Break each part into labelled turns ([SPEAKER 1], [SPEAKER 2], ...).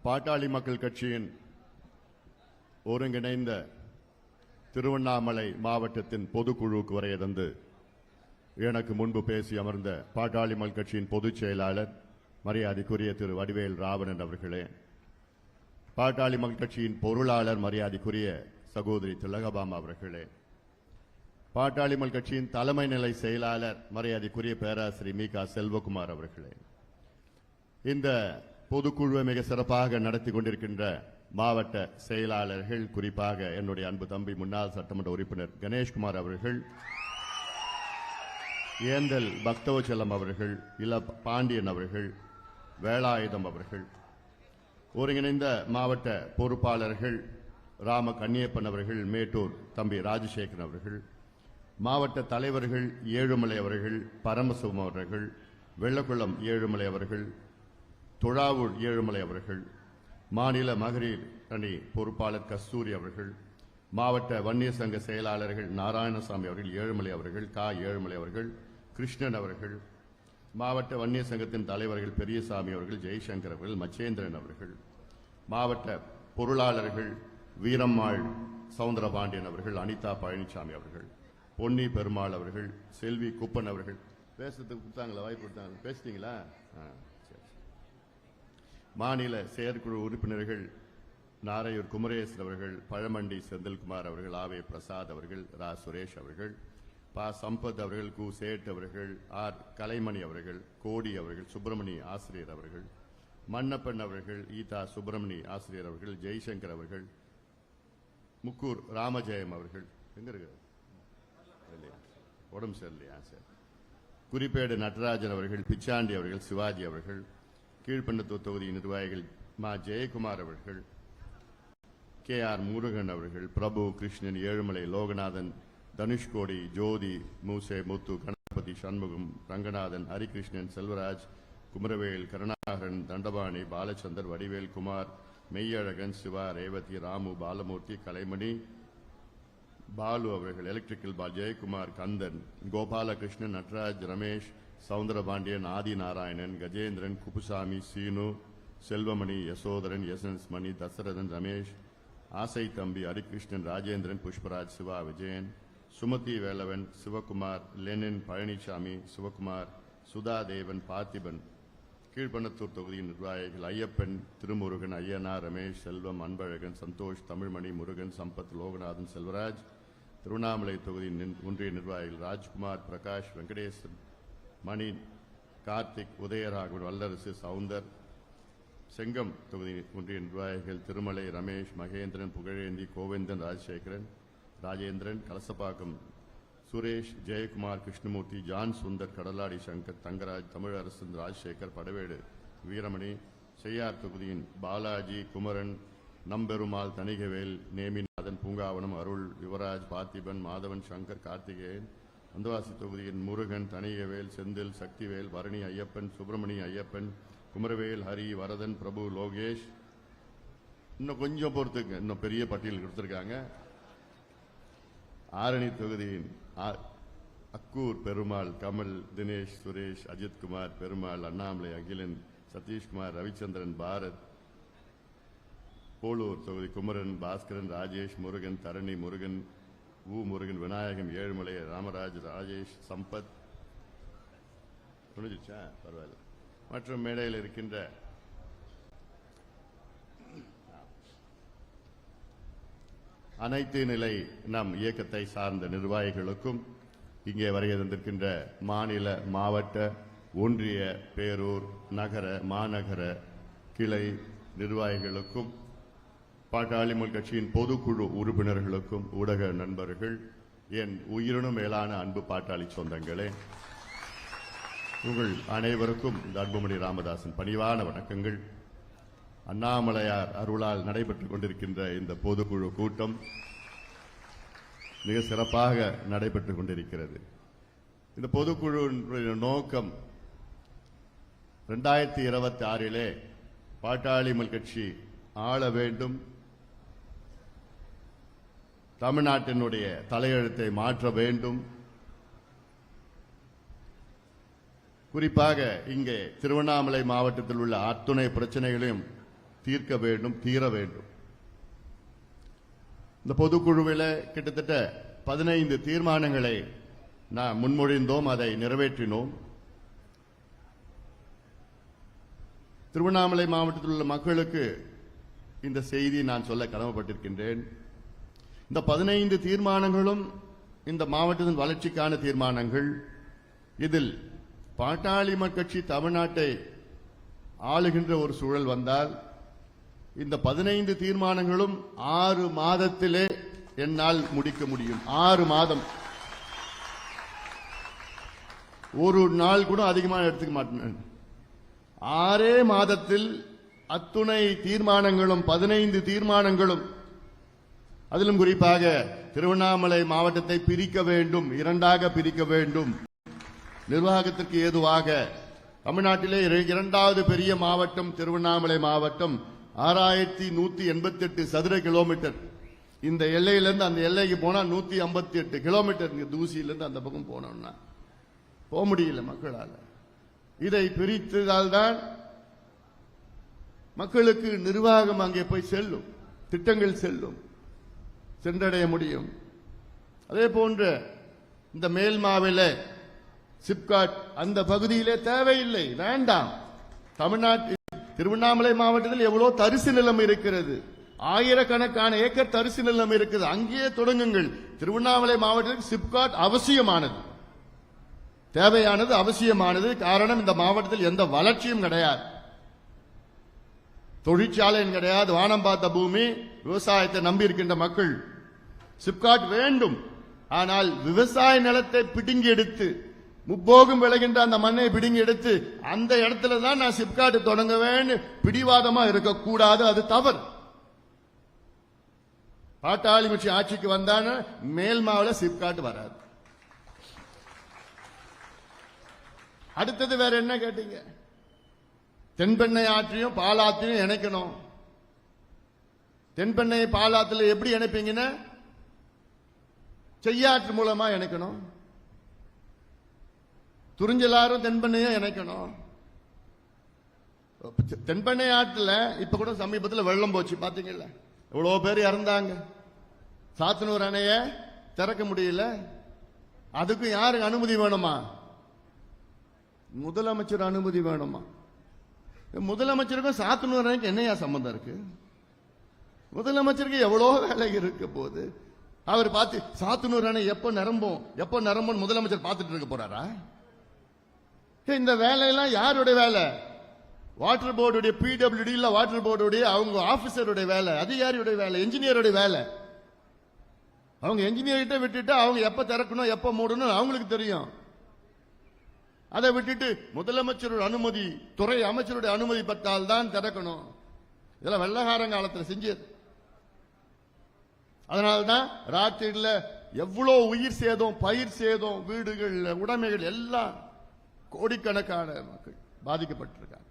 [SPEAKER 1] பாட்டாளி மக்கள் கட்சியின் ஒருங்கிணைந்த திருவண்ணாமலை மாவட்டத்தின் பொதுக்குழுவுக்கு வரைய தந்து எனக்கு முன்பு பேசி அமர்ந்த பாட்டாளி மக்கள் கட்சியின் பொதுச் செயலாளர் மரியாதைக்குரிய திரு வடிவேல் ராவணன் அவர்களே, பாட்டாளி மக்கள் கட்சியின் பொருளாளர் மரியாதைக்குரிய சகோதரி திலகபாமா அவர்களே, பாட்டாளி மக்கள் கட்சியின் தலைமை நிலை செயலாளர் மரியாதைக்குரிய பேராசிரியர் மீகா செல்வகுமார் அவர்களே, இந்த பொதுக்குழுவை மிக சிறப்பாக நடத்தி கொண்டிருக்கின்ற மாவட்ட செயலாளர்கள், குறிப்பாக என்னுடைய அன்பு தம்பி முன்னாள் சட்டமன்ற உறுப்பினர் கணேஷ்குமார் அவர்கள், ஏந்தல் பக்தவச்சலம் அவர்கள், இள பாண்டியன் அவர்கள், வேலாயுதம் அவர்கள், ஒருங்கிணைந்த மாவட்ட பொறுப்பாளர்கள் ராம கன்னியப்பன் அவர்கள், மேட்டூர் தம்பி ராஜசேகரன் அவர்கள், மாவட்ட தலைவர்கள் ஏழுமலை அவர்கள், பரமசிவம் அவர்கள், வெள்ளக்குளம் ஏழுமலை அவர்கள், துழாவூர் ஏழுமலை அவர்கள், மாநில மகளிர் அணி பொறுப்பாளர் கஸ்தூரி அவர்கள், மாவட்ட வன்னியர் சங்க செயலாளர்கள் நாராயணசாமி அவர்கள், ஏழுமலை அவர்கள், ஏழுமலை அவர்கள், கிருஷ்ணன் அவர்கள், மாவட்ட வன்னியர் சங்கத்தின் தலைவர்கள் பெரியசாமி அவர்கள், ஜெய்சங்கர் அவர்கள், மச்சேந்திரன் அவர்கள், மாவட்ட பொருளாளர்கள் வீரம்மாள் சவுந்தரபாண்டியன் அவர்கள், அனிதா பழனிசாமி அவர்கள், பொன்னி பெருமாள் அவர்கள், செல்வி குப்பன் அவர்கள். பேசுறதுக்கு கொடுத்தாங்களா? வாய்ப்பு கொடுத்தாங்க? பேசிட்டீங்களா? மாநில செயற்குழு உறுப்பினர்கள் நாரையூர் குமரேசன் அவர்கள், பழமண்டி செந்தில்குமார் அவர்கள், ஆவே பிரசாத் அவர்கள், ரா சுரேஷ் அவர்கள், பா சம்பத் அவர்கள், கு சேட் அவர்கள், ஆர் கலைமணி அவர்கள், கோடி அவர்கள், சுப்பிரமணி ஆசிரியர் அவர்கள், மன்னப்பன் அவர்கள், ஈதா சுப்பிரமணி ஆசிரியர் அவர்கள், ஜெய்சங்கர் அவர்கள், முக்கூர் ராமஜெயம் அவர்கள். எங்க இருக்கிறார்? உடம்பு சரியில்லையா? சார். குறிப்பேடு நடராஜன் அவர்கள், பிச்சாண்டி அவர்கள், சிவாஜி அவர்கள், கீழ்பண்ணத்தூர் தொகுதி நிர்வாகிகள் மா ஜெயக்குமார் அவர்கள், கே ஆர் முருகன் அவர்கள், பிரபு கிருஷ்ணன், ஏழுமலை லோகநாதன், தனுஷ்கோடி, ஜோதி, மூசே முத்து, கணபதி, சண்முகம், ரங்கநாதன், ஹரிகிருஷ்ணன், செல்வராஜ், குமரவேல், கருணாகரன், தண்டபாணி, பாலச்சந்தர், வடிவேல், குமார், மெய்யழகன், சிவா, ரேவதி, ராமு, பாலமூர்த்தி, கலைமணி, பாலு அவர்கள், எலக்ட்ரிக்கல் பால், ஜெயக்குமார், கந்தன், கோபாலகிருஷ்ணன், நட்ராஜ், ரமேஷ், சவுந்தரபாண்டியன், ஆதி நாராயணன், கஜேந்திரன், குப்புசாமி, சீனு, செல்வமணி, யசோதரன், எஸ்என்எஸ் மணி, தசரதன், ரமேஷ், ஆசை தம்பி, ஹரிகிருஷ்ணன், ராஜேந்திரன், புஷ்பராஜ், சிவா, விஜயன், சுமதி வேலவன், சிவகுமார், லெனின், பழனிசாமி, சிவகுமார், சுதாதேவன், பார்த்திபன், கீழ்பண்ணத்தூர் தொகுதியின் நிர்வாகிகள் ஐயப்பன், திருமுருகன், ஐயனா, ரமேஷ், செல்வம், அன்பழகன், சந்தோஷ், தமிழ்மணி, முருகன், சம்பத், லோகநாதன், செல்வராஜ், திருவண்ணாமலை தொகுதியின் ஒன்றிய நிர்வாகிகள் ராஜ்குமார், பிரகாஷ், வெங்கடேசன், மணி, கார்த்திக், உதயராகவன், வல்லரசு, சவுந்தர், செங்கம் தொகுதி ஒன்றிய நிர்வாகிகள் திருமலை, ரமேஷ், மகேந்திரன், புகழேந்தி, கோவிந்தன், ராஜேந்திரன், கலசப்பாக்கம், சுரேஷ், ஜெயக்குமார், கிருஷ்ணமூர்த்தி, ஜான் சுந்தர், கடலாடி சங்கர், தங்கராஜ், தமிழரசன், ராஜசேகர், படவேடு, வீரமணி, செய்யார் தொகுதியின் பாலாஜி, குமரன், நம்பெருமாள், தணிகவேல், நேமிநாதன், பூங்காவனம், அருள், யுவராஜ், பார்த்திபன், மாதவன், சங்கர், கார்த்திகேயன், அந்தவாசி தொகுதியின் முருகன், தணிகவேல், செந்தில், சக்திவேல், பரணி, ஐயப்பன், சுப்பிரமணி ஐயப்பன், குமரவேல், ஹரி, வரதன், பிரபு, லோகேஷ். இன்னும் கொஞ்சம் பொறுத்துங்க, இன்னும் பெரிய பட்டியல் கொடுத்திருக்காங்க. ஆரணி தொகுதியின் அக்கூர் பெருமாள், கமல், தினேஷ், சுரேஷ், அஜித்குமார், பெருமாள், அண்ணாமலை, அகிலன், சதீஷ்குமார், ரவிச்சந்திரன், பாரத், போலூர் தொகுதி குமரன், பாஸ்கரன், ராஜேஷ், முருகன், தரணி, முருகன், முருகன், விநாயகம், ஏழுமலை, ராமராஜ், ராஜேஷ், சம்பத், புரிஞ்சிச்சா? பரவாயில்ல. மற்றும் மேடையில் இருக்கின்ற அனைத்து நிலை நம் இயக்கத்தை சார்ந்த நிர்வாகிகளுக்கும், இங்கே வருகை தந்திருக்கின்ற மாநில, மாவட்ட, ஒன்றிய, பேரூர், நகர, மாநகர கிளை நிர்வாகிகளுக்கும், பாட்டாளி மக்கள் கட்சியின் பொதுக்குழு உறுப்பினர்களுக்கும், ஊடக நண்பர்கள், என் உயிரினும் மேலான அன்பு பாட்டாளி சொந்தங்களே, உங்கள் அனைவருக்கும் இந்த அன்புமணி ராமதாசன் பணிவான வணக்கங்கள். அண்ணாமலையார் அருளால் நடைபெற்றுக் கொண்டிருக்கின்ற இந்த பொதுக்குழு கூட்டம் மிக சிறப்பாக நடைபெற்றுக் கொண்டிருக்கிறது. இந்த பொதுக்குழு நோக்கம் 2026 பாட்டாளி மக்கள் கட்சி ஆள வேண்டும், தமிழ்நாட்டினுடைய தலையெழுத்தை மாற்ற வேண்டும், குறிப்பாக இங்கே திருவண்ணாமலை மாவட்டத்தில் உள்ள அத்துணை பிரச்சனைகளையும் தீர்க்க வேண்டும், தீர வேண்டும். இந்த பொதுக்குழுவில் கிட்டத்தட்ட 15 தீர்மானங்களை நாம் முன்மொழிந்தோம், அதை நிறைவேற்றினோம். திருவண்ணாமலை மாவட்டத்தில் உள்ள மக்களுக்கு இந்த செய்தி நான் சொல்ல கடமைப்பட்டிருக்கின்றேன். இந்த 15 தீர்மானங்களும் இந்த மாவட்டத்தின் வளர்ச்சிக்கான தீர்மானங்கள். இதில் பாட்டாளி மக்கள் கட்சி தமிழ்நாட்டை ஆளுகின்ற ஒரு சூழல் வந்தால் இந்த 15 தீர்மானங்களும் 6 மாதத்திலே என்னால் முடிக்க முடியும். 6 மாதம், ஒரு நாள் கூட அதிகமாக எடுத்துக்க மாட்டேன். 6 மாதத்தில் அத்துணை தீர்மானங்களும் 15 தீர்மானங்களும், அதிலும் குறிப்பாக திருவண்ணாமலை மாவட்டத்தை பிரிக்க வேண்டும், 2ஆக பிரிக்க வேண்டும். நிர்வாகத்திற்கு ஏதுவாக தமிழ்நாட்டிலே 2வது பெரிய மாவட்டம் திருவண்ணாமலை மாவட்டம். 6188 சதுர கிலோமீட்டர். இந்த எல்லையிலிருந்து அந்த எல்லைக்கு போனா 158 கிலோமீட்டர். தூசியிலிருந்து அந்த பக்கம் போனோம்னா போக முடியல மக்களால். இதை பிரித்ததால்தான் மக்களுக்கு நிர்வாகம் அங்கே போய் செல்லும், திட்டங்கள் செல்லும், சென்றடைய முடியும். அதே போன்ற இந்த மேல்மாவில சிப்காட் அந்த பகுதியிலே தேவையில்லை, வேண்டாம். தமிழ்நாட்டில் திருவண்ணாமலை மாவட்டத்தில் எவ்வளவு தரிசு நிலம் இருக்கிறது, ஆயிரக்கணக்கான ஏக்கர் தரிசு நிலம் இருக்குது, அங்கேயே தொடங்குங்கள். திருவண்ணாமலை மாவட்டத்தில் சிப்காட் அவசியமானது, தேவையானது, அவசியமானது. காரணம், இந்த மாவட்டத்தில் எந்த வளர்ச்சியும் கிடையாது, தொழிற்சாலையும் கிடையாது, வானம் பார்த்த பூமி, விவசாயத்தை நம்பி இருக்கின்ற மக்கள். சிப்காட் வேண்டும், ஆனால் விவசாய நிலத்தை பிடுங்கி எடுத்து, முப்போகம் விளைகின்ற அந்த மண்ணை பிடுங்கி எடுத்து அந்த இடத்துல தான் நான் சிப்காட் தொடங்க வேண்டும் பிடிவாதமா இருக்கக்கூடாது, அது தவறு. பாட்டாளி கட்சி ஆட்சிக்கு வந்தான மேல்மாவில் சிப்காட் வராது. அடுத்தது வேற என்ன கேட்டீங்க? தென்பெண்ணை ஆற்றையும் பாலாற்றையும் இணைக்கணும். தென்பெண்ணை பாலாத்துல எப்படி இணைப்பீங்கன்னா செய்யாற்று மூலமா இணைக்கணும். துறிஞ்சலாரும் தென்பெண்ணையும் இணைக்கணும். தென்பெண்ணை ஆற்றுல இப்ப கூட சமீபத்தில் வெள்ளம் போச்சு, பாத்தீங்கல்ல, எவ்வளவு பேர் இறந்தாங்க. சாத்தனூர் அணைய திறக்க முடியல. அதுக்கு யாருக்கு அனுமதி வேணுமா? முதலமைச்சர் அனுமதி வேணுமா? முதலமைச்சருக்கும் சாத்தனூர் அணைக்கு என்னையா சம்பந்தம் இருக்கு? முதலமைச்சருக்கு எவ்வளவு வேலை இருக்க போது. அவர் பார்த்து சாத்தனூர் அணை எப்ப நிரம்பும் முதலமைச்சர் பார்த்துட்டு இருக்க போறாரா? இந்த வேலையெல்லாம் யாருடைய வேலை? வாட்டர் போர்டுடைய PWD இல்ல வாட்டர் போர்டுடைய அவங்க ஆபீசருடைய வேலை, அதிகாரியுடைய வேலை, என்ஜினியருடைய வேலை. அவங்க என்ஜினியர்கிட்ட விட்டுட்டு அவங்க எப்ப திறக்கணும் எப்ப மூடணும் அவங்களுக்கு தெரியும். அதை விட்டுட்டு முதலமைச்சருடைய அனுமதி, துறை அமைச்சருடைய அனுமதி பெற்றால் தான் திறக்கணும். இதெல்லாம் வெள்ளக்காரங்காலத்தில் செஞ்சது. அதனால்தான் ராத்திரியில் எவ்வளவு உயிர் சேதம், பயிர் சேதம், வீடுகள், உடைமைகள் எல்லாம் கோடிக்கணக்கான மக்கள் பாதிக்கப்பட்டிருக்காங்க.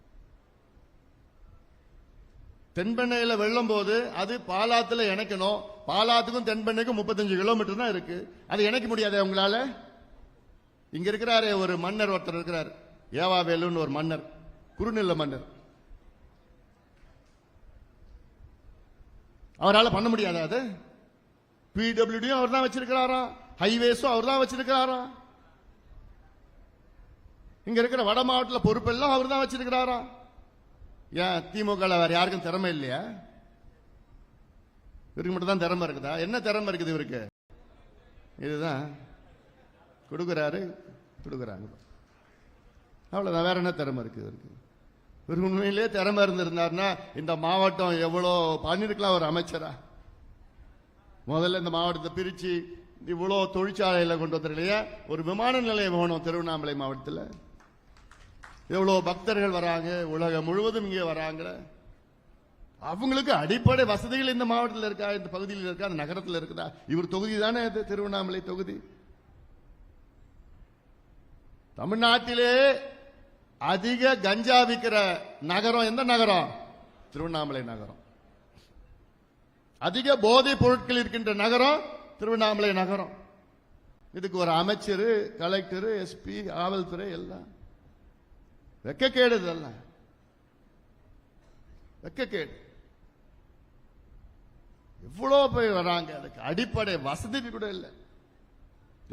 [SPEAKER 1] தென்பெண்ணையில வெள்ளம் போது அது பாலாத்துல இணைக்கணும். பாலாத்துக்கும் தென்பெண்ணைக்கும் 35 கிலோமீட்டர் தான் இருக்கு. அது இணைக்க முடியாது உங்களால. இங்க இருக்கிறாரே ஒரு மன்னர் ஒருத்தர் இருக்கிறார், ஏவாவேலுன்னு ஒரு மன்னர், குறுநில மன்னர். அவரால் பண்ண முடியாது. அது PWD அவர் தான் வச்சிருக்கிறாரா, ஹைவேஸும் அவர் தான் வச்சிருக்கிறாரா, இங்க இருக்கிற வட மாவட்டத்தில் பொறுப்பெல்லாம் அவர் தான் வச்சிருக்கிறாரா? ஏன் திமுக வேற யாருக்கும் திறமை இல்லையா? இவருக்கு மட்டும் தான் திறமை இருக்குதா? என்ன திறமை இருக்குது இவருக்கு? இதுதான் கொடுக்கிறாங்க, அவ்வளவுதான். வேற என்ன திறமை இருக்கு இவருக்கு? இவருக்கு உண்மையிலே திறமை இருந்திருந்தாருன்னா இந்த மாவட்டம் எவ்வளவு பண்ணிருக்கலாம் ஒரு அமைச்சரா. முதல்ல இந்த மாவட்டத்தை பிரிச்சு இவ்வளவு தொழிற்சாலையில கொண்டு வந்துருக்கலையா? ஒரு விமான நிலையம் வேணும் திருவண்ணாமலை மாவட்டத்தில். எவ்வளவு பக்தர்கள் வராங்க, உலகம் முழுவதும் இங்கே வராங்க. அவங்களுக்கு அடிப்படை வசதிகள் இந்த மாவட்டத்தில் இருக்கா, இந்த பகுதியில் இருக்கா, அந்த நகரத்தில் இருக்குதா? இவர் தொகுதி தானே இது, திருவண்ணாமலை தொகுதி. தமிழ்நாட்டிலே அதிக கஞ்சா விற்கிற நகரம் எந்த நகரம்? திருவண்ணாமலை நகரம். அதிக போதைப் பொருட்கள் இருக்கின்ற நகரம் திருவண்ணாமலை நகரம். இதுக்கு ஒரு அமைச்சர், கலெக்டர், SP, காவல்துறை எல்லாம் வெக்கக்கேடு. வெக்கக்கேடு. எவ்வளவு பேர் வராங்க, அதுக்கு அடிப்படை வசதி கூட இல்லை.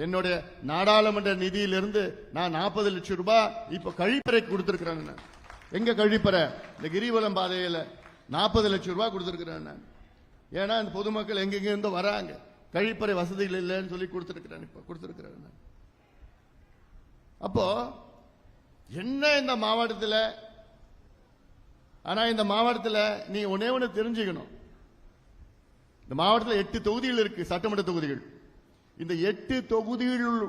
[SPEAKER 1] என்னுடைய நாடாளுமன்ற நிதியிலிருந்து நான் 40 லட்சம் ரூபாய் இப்ப கழிப்பறை கொடுத்திருக்கிறேன். எங்க கழிப்பறை? இந்த கிரிவலம் பாதையில 40 லட்சம் ரூபாய் கொடுத்திருக்கிறேன். ஏன்னா இந்த பொதுமக்கள் எங்கெங்க இருந்து வராங்க, கழிப்பறை வசதிகள் இல்லைன்னு சொல்லி கொடுத்திருக்கிறேன். இப்ப கொடுத்திருக்கிறேன். அப்போ என்ன இந்த மாவட்டத்தில்? ஆனா இந்த மாவட்டத்தில் நீ ஒன்னே ஒன்று தெரிஞ்சுக்கணும். இந்த மாவட்டத்தில் 8 தொகுதிகள் இருக்கு, சட்டமன்ற தொகுதிகள். இந்த 8 தொகுதிகள்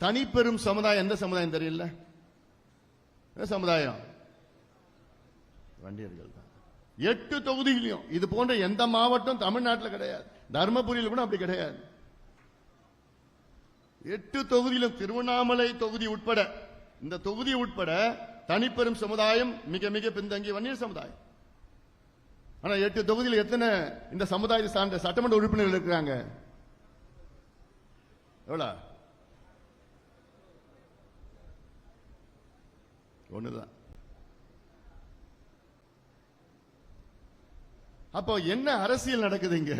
[SPEAKER 1] தனிப்பெரும் சமுதாயம் எந்த சமுதாயம் தெரியல? சமுதாயம் வண்டியர்கள் தான். 8 தொகுதிகளையும் இது போன்ற எந்த மாவட்டம் தமிழ்நாட்டில் கிடையாது. தர்மபுரியில் கூட அப்படி கிடையாது. 8 தொகுதியிலும் திருவண்ணாமலை தொகுதி உட்பட, இந்த தொகுதி உட்பட தனிப்பெரும் சமுதாயம் மிக மிக பின்தங்கிய வன்னியர் சமுதாயம். ஆனா 8 தொகுதியில் எத்தனை இந்த சமுதாயத்தை சார்ந்த சட்டமன்ற உறுப்பினர்கள் இருக்கிறாங்க? எவ்வளவு? ஒண்ணுதான். அப்போ என்ன அரசியல் நடக்குது இங்க?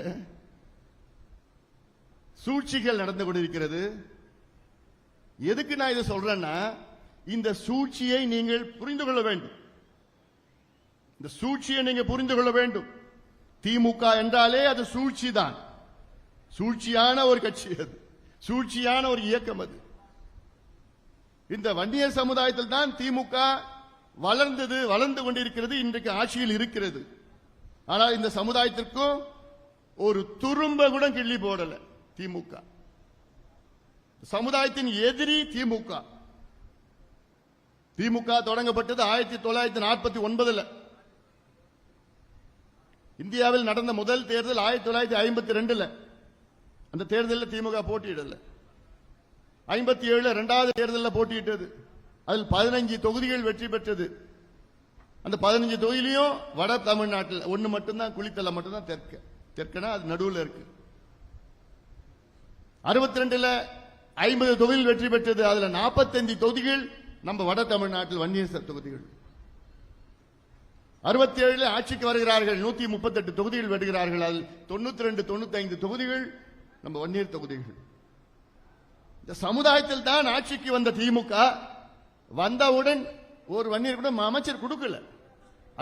[SPEAKER 1] சூழ்ச்சிகள் நடந்து கொண்டிருக்கிறது. எதுக்கு நான் இதை சொல்றேன்னா, இந்த சூழ்ச்சியை நீங்கள் புரிந்து கொள்ள வேண்டும். இந்த சூழ்ச்சியை நீங்க புரிந்து கொள்ள வேண்டும். திமுக என்றாலே அது சூழ்ச்சி தான். சூழ்ச்சியான ஒரு கட்சி, அது சூழ்ச்சியான ஒரு இயக்கம். அது இந்த வன்னியர் சமுதாயத்தில் தான் திமுக வளர்ந்தது, வளர்ந்து கொண்டிருக்கிறது, இன்றைக்கு ஆட்சியில் இருக்கிறது. ஆனால் இந்த சமுதாயத்திற்கும் ஒரு துரும்ப கூட கிள்ளி போடல திமுக. சமுதாயத்தின் எதிரி திமுக. திமுக தொடங்கப்பட்டது 1949. இந்தியாவில் நடந்த முதல் தேர்தல் 1952. அந்த தேர்தலில் திமுக போட்டியிடல. 57 இரண்டாவது தேர்தலில் போட்டியிட்டது. அதில் 15 தொகுதிகள் வெற்றி பெற்றது. அந்த 15 தொகுதியிலையும் வட தமிழ்நாட்டில் ஒன்னு மட்டும்தான், குளித்தலை மட்டும்தான் தெற்கனா அது நடுவில் இருக்கு. 62 50 தொகுதியில் வெற்றி பெற்றது. அதுல 45 தொகுதிகள் நம்ம வட தமிழ்நாட்டில் வன்னியர் தொகுதிகள். 67 ஆட்சிக்கு வருகிறார்கள், 138 தொகுதிகள் வெடுகிறார்கள். அதில் 92 95 தொகுதிகள் நம்ம வன்னியர் தொகுதிகள். இந்த சமுதாயத்தில் தான் ஆட்சிக்கு வந்த திமுக வந்தவுடன் ஒரு வன்னியர் கூட அமைச்சர் கொடுக்கல.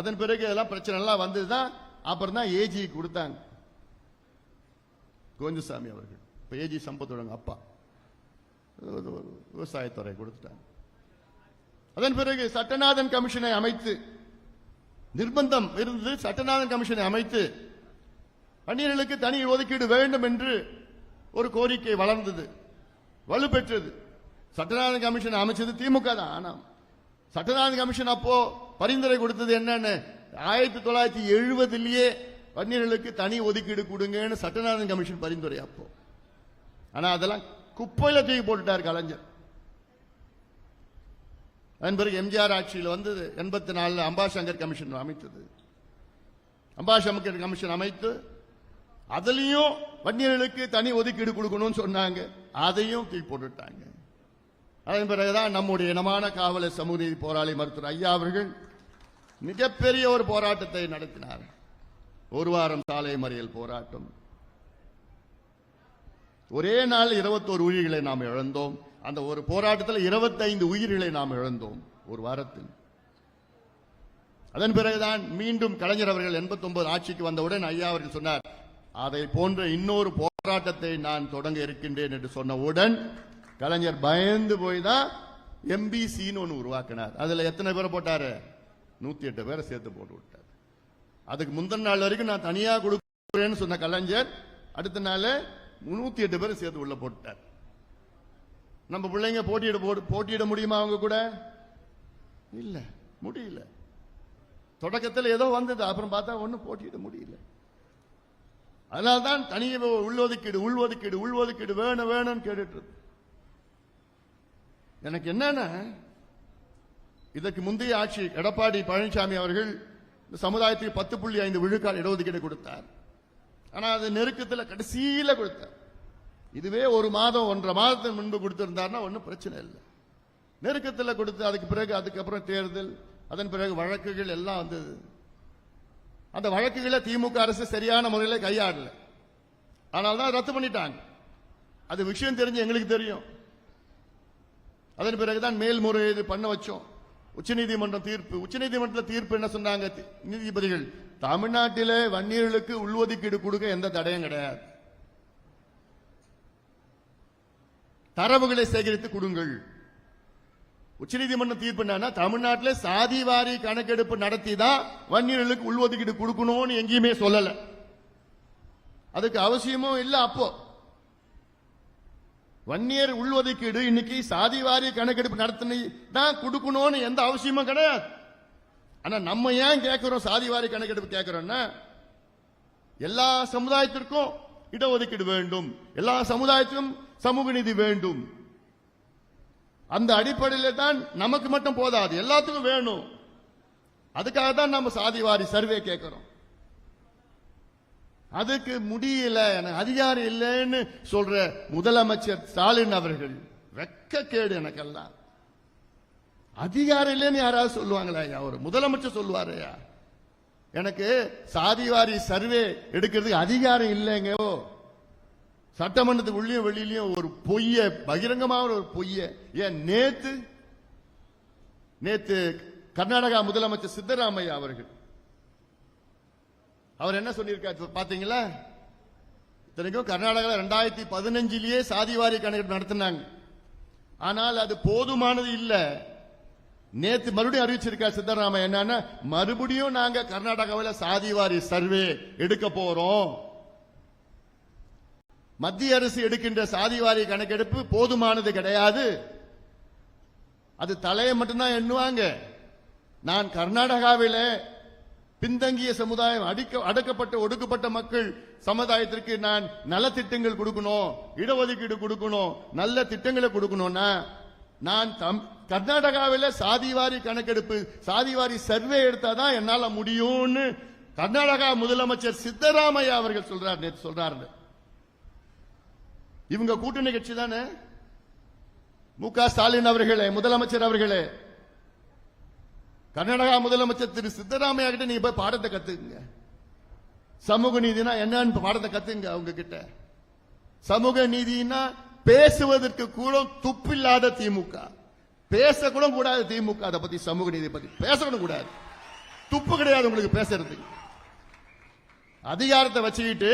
[SPEAKER 1] அதன் பிறகு எல்லாம் பிரச்சனை எல்லாம் வந்ததுதான். அப்புறம் தான் ஏஜி கொடுத்தாங்க, கோவிந்தசாமி அவர்கள். இப்ப ஏஜி சம்பத்தோட அப்பா விவசாயத்துறை கொடுத்துட்டாங்க. அதன் பிறகு சட்டநாதன் கமிஷனை அமைத்து, நிர்பந்தம் இருந்தது, சட்டநாதன் கமிஷனை அமைத்து வன்னியர்களுக்கு தனி ஒதுக்கீடு வேண்டும் என்று ஒரு கோரிக்கை வளர்ந்தது, வலுப்பெற்றது. சட்டநாதன் கமிஷன் அமைச்சது திமுக தான். ஆனா சட்டநாதன் கமிஷன் அப்போ பரிந்துரை கொடுத்தது என்னன்னு, 1970 வன்னியர்களுக்கு தனி ஒதுக்கீடு கொடுங்கன்னு சட்டநாதன் கமிஷன் பரிந்துரை அப்போ. ஆனா அதெல்லாம் குப்பையில தூக்கி போட்டுட்டார் கலைஞர். அதன் பிறகு எம்ஜிஆர் ஆட்சியில் வந்து 84 அம்பாசங்கர் கமிஷன் அமைத்தது. அம்பாசங்கர் கமிஷன் அமைத்து அதுலயும் வன்னியர்களுக்கு தனி ஒதுக்கீடு கொடுக்கணும்னு சொன்னாங்க. அதையும் தூக்கி போட்டுட்டாங்க. அதன் பிறகுதான் நம்முடைய இனமான காவலர் சமூக நீதி போராளி மருத்துவர் ஐயா அவர்கள் மிகப்பெரிய ஒரு போராட்டத்தை நடத்தினார். ஒரு வாரம் சாலை மறியல் போராட்டம். ஒரே நாள் 21 உயிர்களை நாம் இழந்தோம். அந்த ஒரு போராட்டத்தில் 25 உயிர்களை நாம் இழந்தோம் ஒரு வாரத்தில். அதன் பிறகுதான் மீண்டும் கலைஞர் அவர்கள் 89 ஆட்சிக்கு வந்தவுடன் ஐயா அவர்கள் சொன்னார், அதை போன்ற இன்னொரு போராட்டத்தை நான் தொடங்க இருக்கின்றேன் என்று சொன்னவுடன் கலைஞர் பயந்து போய் தான் எம்பிசின்னு ஒன்று உருவாக்கினார். அதுல எத்தனை பேரை போட்டாரு? 108 பேரை சேர்த்து போட்டு விட்டார். அதுக்கு முந்தின நாள் வரைக்கும் நான் தனியா கொடுக்கிறேன்னு சொன்ன கலைஞர் அடுத்த நாள் 108 பேரை சேர்த்து உள்ள போட்டார். நம்ம பிள்ளைங்க போட்டியிட முடியுமா? அவங்க கூட இல்ல, முடியல. தொடக்கத்தில் ஏதோ வந்தது, அப்புறம் பார்த்தா ஒன்னும் போட்டியிட முடியல. அதனால்தான் தனியே உள்ஒதுக்கீடு உள்ஒதுக்கீடு உள்ஒதுக்கீடு வேணும் வேணும்னு கேட்டுட்டு இருக்கு. எனக்கு என்னன்னா, இதற்கு முந்தைய ஆட்சி எடப்பாடி பழனிசாமி அவர்கள் சமுதாயத்துக்கு 10.5 விழுக்காடு இடஒதுக்கீடு கொடுத்தார். ஆனா அது நெருக்கத்தில் கடைசியில கொடுத்தார். இதுவே ஒரு மாதம் 1.5 மாதத்துக்கு முன்பு கொடுத்திருந்தார்னா ஒன்னும் பிரச்சனை இல்லை. நெருக்கத்தில் கொடுத்து அதுக்கு பிறகு அதுக்கப்புறம் தேர்தல், அதன் பிறகு வழக்குகள் எல்லாம் வந்தது. அந்த வழக்குகளை திமுக அரசு சரியான முறையில் கையாடல. ஆனால் தான் ரத்து பண்ணிட்டாங்க. அது விஷயம் தெரிஞ்சு எங்களுக்கு தெரியும். அதன் பிறகுதான் மேல்முறையீடு பண்ண வச்சோம். உச்சநீதிமன்றம் தீர்ப்பு. உச்சநீதிமன்றத்தில் தீர்ப்பு என்ன சொன்னாங்க நீதிபதிகள்? தமிழ்நாட்டிலே வன்னியர்களுக்கு உள்ஒதுக்கீடு கொடுக்க எந்த தடையும் கிடையாது. தரவுகளை சேகரித்து கொடுங்கள். உச்சநீதிமன்றம் தீர்ப்பு என்னன்னா, தமிழ்நாட்டில் சாதிவாரி கணக்கெடுப்பு நடத்தி தான் வன்னியர்களுக்கு உள்ஒதுக்கீடு கொடுக்கணும்னு எங்கேயுமே சொல்லல. அதுக்கு அவசியமும் இல்லை. அப்போ வன்னியர் உள்ஒதுக்கீடு இன்னைக்கு சாதிவாரி கணக்கெடுப்பு நடத்தி தான் கொடுக்கணும்னு எந்த அவசியமும் கிடையாது. ஆனா நம்ம ஏன் கேட்கிறோம் சாதிவாரி கணக்கெடுப்பு கேட்கிறோம்னா, எல்லா சமுதாயத்திற்கும் இடஒதுக்கீடு வேண்டும், எல்லா சமுதாயத்திற்கும் சமூக நீதி வேண்டும். அந்த அடிப்படையில் தான் நமக்கு மட்டும் போதாது, எல்லாத்துக்கும் வேணும். அதுக்காக தான் நம்ம சாதிவாரி சர்வே கேட்கிறோம். அதுக்கு முடியல, எனக்கு அதிகாரம் இல்லைன்னு சொல்ற முதலமைச்சர் ஸ்டாலின் அவர்கள் வெட்கக்கேடு. எனக்கெல்லாம் அதிகாரம் இல்லைன்னு யாராவது சொல்லுவாங்களா? ஒரு முதலமைச்சர் சொல்லுவாரையா? எனக்கு சாதிவாரி சர்வே எடுக்கிறதுக்கு அதிகாரம் இல்லைங்க. சட்டமன்றத்துக்கு உள்ளியும் வெளியிலையும் ஒரு பொய்ய, பகிரங்கமான ஒரு பொய்ய. ஏன் நேத்து கர்நாடகா முதலமைச்சர் சித்தராமையா அவர்கள் அவர் என்ன சொல்லியிருக்காரு பாத்தீங்களா? இத்தனைக்கும் கர்நாடகா 2015 சாதிவாரி கணக்கெடுப்பு நடத்தினாங்க. ஆனால் அது போதுமானது இல்ல. நேத்து மறுபடியும் அறிவிச்சிருக்கார் சித்தராமையா என்னன்னா, மறுபடியும் நாங்க கர்நாடகாவில் சாதிவாரி சர்வே எடுக்க போறோம். மத்திய அரசு எடுக்கின்ற சாதிவாரி கணக்கெடுப்பு போதுமானது கிடையாது. அது தலையை மட்டும்தான் எண்ணுவாங்க. நான் கர்நாடகாவில் பின்தங்கிய சமுதாயம், அடக்கப்பட்ட ஒடுக்கப்பட்ட மக்கள் சமுதாயத்திற்கு நான் நலத்திட்டங்கள் கொடுக்கணும், இடஒதுக்கீடு கொடுக்கணும், நல்ல திட்டங்களை கொடுக்கணும்னா நான் கர்நாடகாவில் சாதிவாரி கணக்கெடுப்பு, சாதிவாரி சர்வே எடுத்தாதான் என்னால முடியும்னு கர்நாடகா முதலமைச்சர் சித்தராமையா அவர்கள் சொல்றார். நேற்று சொல்றாரு. இவங்க கூட்டணி கட்சி தானே. மு.க. ஸ்டாலின் அவர்களே, முதலமைச்சர் அவர்களே, கர்நாடகா முதலமைச்சர் திரு சித்தராமையா கிட்ட நீங்க போய் பாடத்தை கத்துங்க. சமூக நீதினா என்னன்னு பாடத்தை கத்துங்க அவங்க கிட்ட. சமூக நீதினா பேசுவதற்கு கூட துப்பில்லாத திமுக, பேசக்கூட கூடாது திமுக. அதை பத்தி, சமூக நீதி பத்தி பேசக்கூட கூடாது. துப்பு கிடையாது உங்களுக்கு பேசுறதுக்கு. அதிகாரத்தை வச்சுக்கிட்டு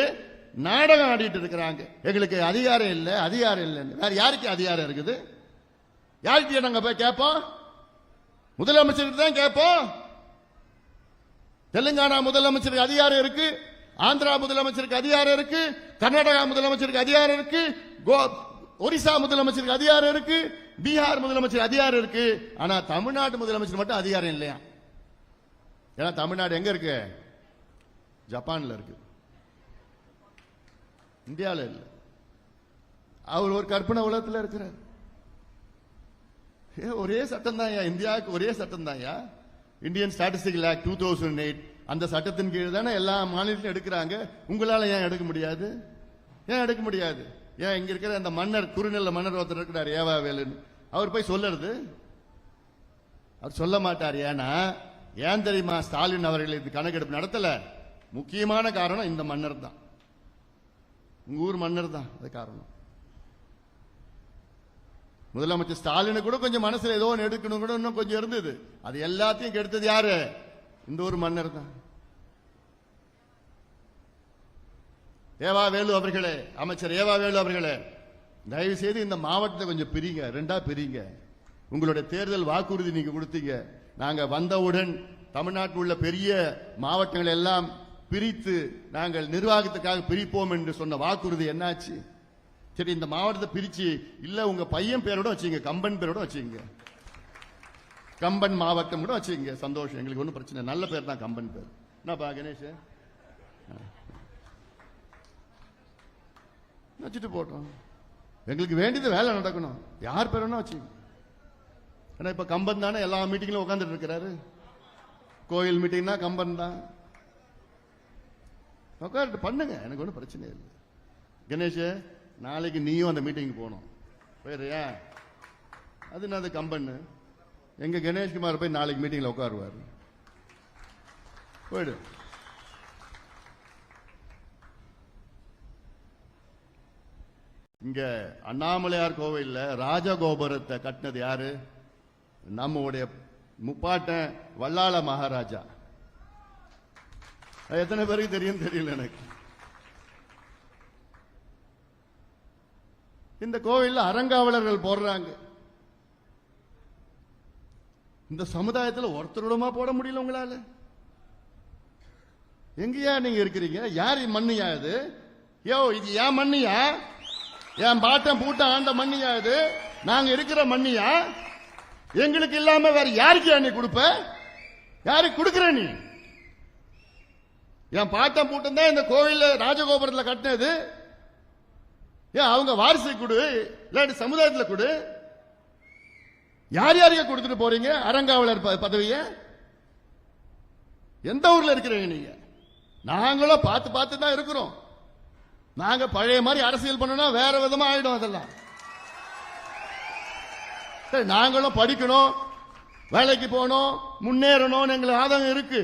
[SPEAKER 1] நாடகம் ஆடிட்டு இருக்கிறாங்க. எங்களுக்கு அதிகாரம் இல்லை, அதிகாரம் இல்லைன்னு. வேற யாருக்கு அதிகாரம் இருக்குது? யாருக்கு நாங்க போய் கேட்போம்? முதலமைச்சருக்கு தான் கேட்போம். தெலுங்கானா முதலமைச்சருக்கு அதிகாரம் இருக்கு, ஆந்திரா முதலமைச்சருக்கு அதிகாரம் இருக்கு, கர்நாடகா முதலமைச்சருக்கு அதிகாரம் இருக்கு, ஒரிசா முதலமைச்சருக்கு அதிகாரம் இருக்கு, பீகார் முதலமைச்சருக்கு அதிகாரம் இருக்கு. ஆனா தமிழ்நாட்டு முதலமைச்சர் மட்டும் அதிகாரம் இல்லையா? ஏன்னா தமிழ்நாடு எங்க இருக்கு? ஜப்பான்ல இருக்கு, இந்தியாவில் இல்ல. அவர் ஒரு கற்பனை உலகத்தில் இருக்கிறார். ஒரே சட்டம் தான் இந்தியாவுக்கு, ஒரே சட்டம் தான் இந்தியன் ஸ்டாட்டிஸ்டிக்கல் ஆக்ட் 2008. அந்த சட்டத்தின் கீழ் தானே எல்லா மாநிலத்திலும் எடுக்கிறாங்க. உங்களால ஏன் எடுக்க முடியாது? ஏன் எடுக்க முடியாது? ஏன் இங்க இருக்கிற அந்த மன்னர், குறுநில மன்னர் ஒருத்தர் இருக்கிறார் ஏவாவேலுன்னு, அவர் போய் சொல்லுறது? அவர் சொல்ல மாட்டார். ஏன்னா ஏன் தெரியுமா? ஸ்டாலின் அவர்கள் இது கணக்கெடுப்பு நடத்தல. முக்கியமான காரணம் இந்த மன்னர் தான், உங்க ஊர் மன்னர் தான். அது காரணம். முதலமைச்சர் ஸ்டாலின் கூட கொஞ்சம் மனசுல ஏதோ எடுக்கணும் கூட இன்னும் கொஞ்சம் இருந்தது. அது எல்லாத்தையும் கெடுத்தது யாரு? இந்த ஒரு மன்னர் தான். ஏவாவேலு அவர்களே, அமைச்சர் ஏவாவேலு அவர்களே, தயவு செய்து இந்த மாவட்டத்தை கொஞ்சம் பிரிங்க, ரெண்டா பிரிங்க. உங்களுடைய தேர்தல் வாக்குறுதி நீங்க கொடுத்தீங்க. நாங்க வந்தவுடன் தமிழ்நாட்டில் உள்ள பெரிய மாவட்டங்கள் எல்லாம் பிரித்து நாங்கள் நிர்வாகத்துக்காக பிரிப்போம் என்று சொன்ன வாக்குறுதி என்னாச்சு? சரி, இந்த மாவட்டத்தை பிரிச்சு இல்ல உங்க பையன் பேரோட வச்சுங்க, கம்பன் பேரோட வச்சுங்க, கம்பன் மாவட்டம் கூட வச்சுங்க. சந்தோஷம், எங்களுக்கு ஒன்றும் பிரச்சனை. நல்ல பேர் தான் கம்பன் பேர். என்னப்பா கணேஷ், வச்சுட்டு போட்டோம். எங்களுக்கு வேண்டியது வேலை நடக்கணும். யார் பேர் வேணா வச்சுங்க. ஏன்னா இப்ப கம்பன் தானே எல்லா மீட்டிங்லும் உட்காந்துட்டு இருக்கிறாரு. கோயில் மீட்டிங்னா கம்பன் தான். உட்காந்து பண்ணுங்க, எனக்கு ஒன்றும் பிரச்சனை இல்லை. கணேஷ், நாளைக்கு நீயும் அந்த மீட்டிங் போகணும். போயிடுறியா? அது என்ன, அது கம்பன். எங்க கணேஷ்குமார் போய் நாளைக்கு மீட்டிங்ல உட்காருவார். போயிடு. இங்க அண்ணாமலையார் கோவில்ல ராஜகோபுரத்தை கட்டினது யாரு? நம்முடைய முப்பாட்டன் வல்லாள மகாராஜா. எத்தனை பேருக்கு தெரியும் தெரியல எனக்கு. இந்த கோவில்ல அறங்காவலர்கள் போடுறாங்க. இந்த சமுதாயத்தில் ஒருத்தருடமா போட முடியல உங்களால? எங்கயா நீங்க இருக்கிறீங்க? யார் மண்ணியா இது? யோ, இது ஏன் மண்ணியா? என் பாட்டம் பூட்ட ஆண்ட மண்ணியா இது? நாங்க இருக்கிற மண்ணியா? எங்களுக்கு இல்லாம வேற யாருக்கு நீ கொடுப்ப? யாருக்கு கொடுக்கற நீ? என் பாட்டம் பூட்டம் தான் இந்த கோவில் ராஜகோபுரத்தில் கட்டினது. ஏன் அவங்க வாரிசை கொடு, இல்லாட்டி சமுதாயத்தில் கொடு. யார் யாருக்கு கொடுத்துட்டு போறீங்க அறங்காவலர் பதவிய? எந்த ஊர்ல இருக்கிறீங்க நீங்க? நாங்களும் பார்த்து பார்த்து தான் இருக்கிறோம். நாங்க பழைய மாதிரி அரசியல் பண்ணணும் வேற விதமா ஆயிடும். அதெல்லாம் நாங்களும் படிக்கணும், வேலைக்கு போகணும், முன்னேறணும், எங்களுக்கு ஆதங்கம் இருக்கு.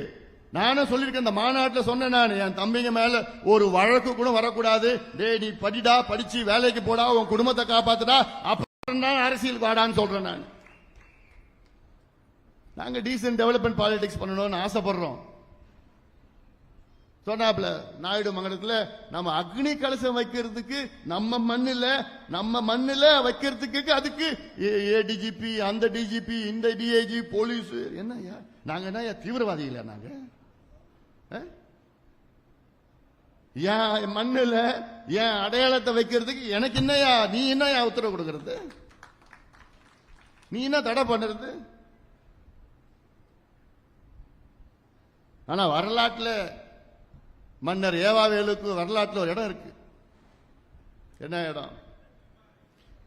[SPEAKER 1] நானும் சொல்லியிருக்கேன், இந்த மாநாட்டில் சொன்னேன், நான் என் தம்பிங்க மேல ஒரு வழக்கு கூட வரக்கூடாது. டேய், நீ படிடா, படிச்சு வேலைக்கு போடா, உன் குடும்பத்தை காப்பாத்துடா, அப்புறம் தான் அரசியல் வாடான்னு சொல்றேன். நான் நாங்க டீசன்ட் டெவலப்மெண்ட் பாலிடிக்ஸ் பண்ணணும்னு ஆசைப்படுறோம். சொன்னாப்ல நாயுடு மங்கலத்தில் நம்ம அக்னி கலசம் வைக்கிறதுக்கு நம்ம மண்ணில் வைக்கிறதுக்கு அதுக்கு ஏடிஜிபி, அந்த டிஜிபி, இந்த டிஐஜி, போலீஸ். என்ன நாங்க என்ன தீவிரவாதிகளா? நாங்க என் மண்ணில் என் அடையாளத்தை வைக்கிறதுக்கு எனக்கு என்னையா, நீ என்னையா உத்தரவு கொடுக்கறது? நீ என்ன தடை பண்றது? ஆனா வரலாற்றில் மன்னர் ஏவாவேலுக்கு வரலாற்றில் ஒரு இடம் இருக்கு. என்ன இடம்?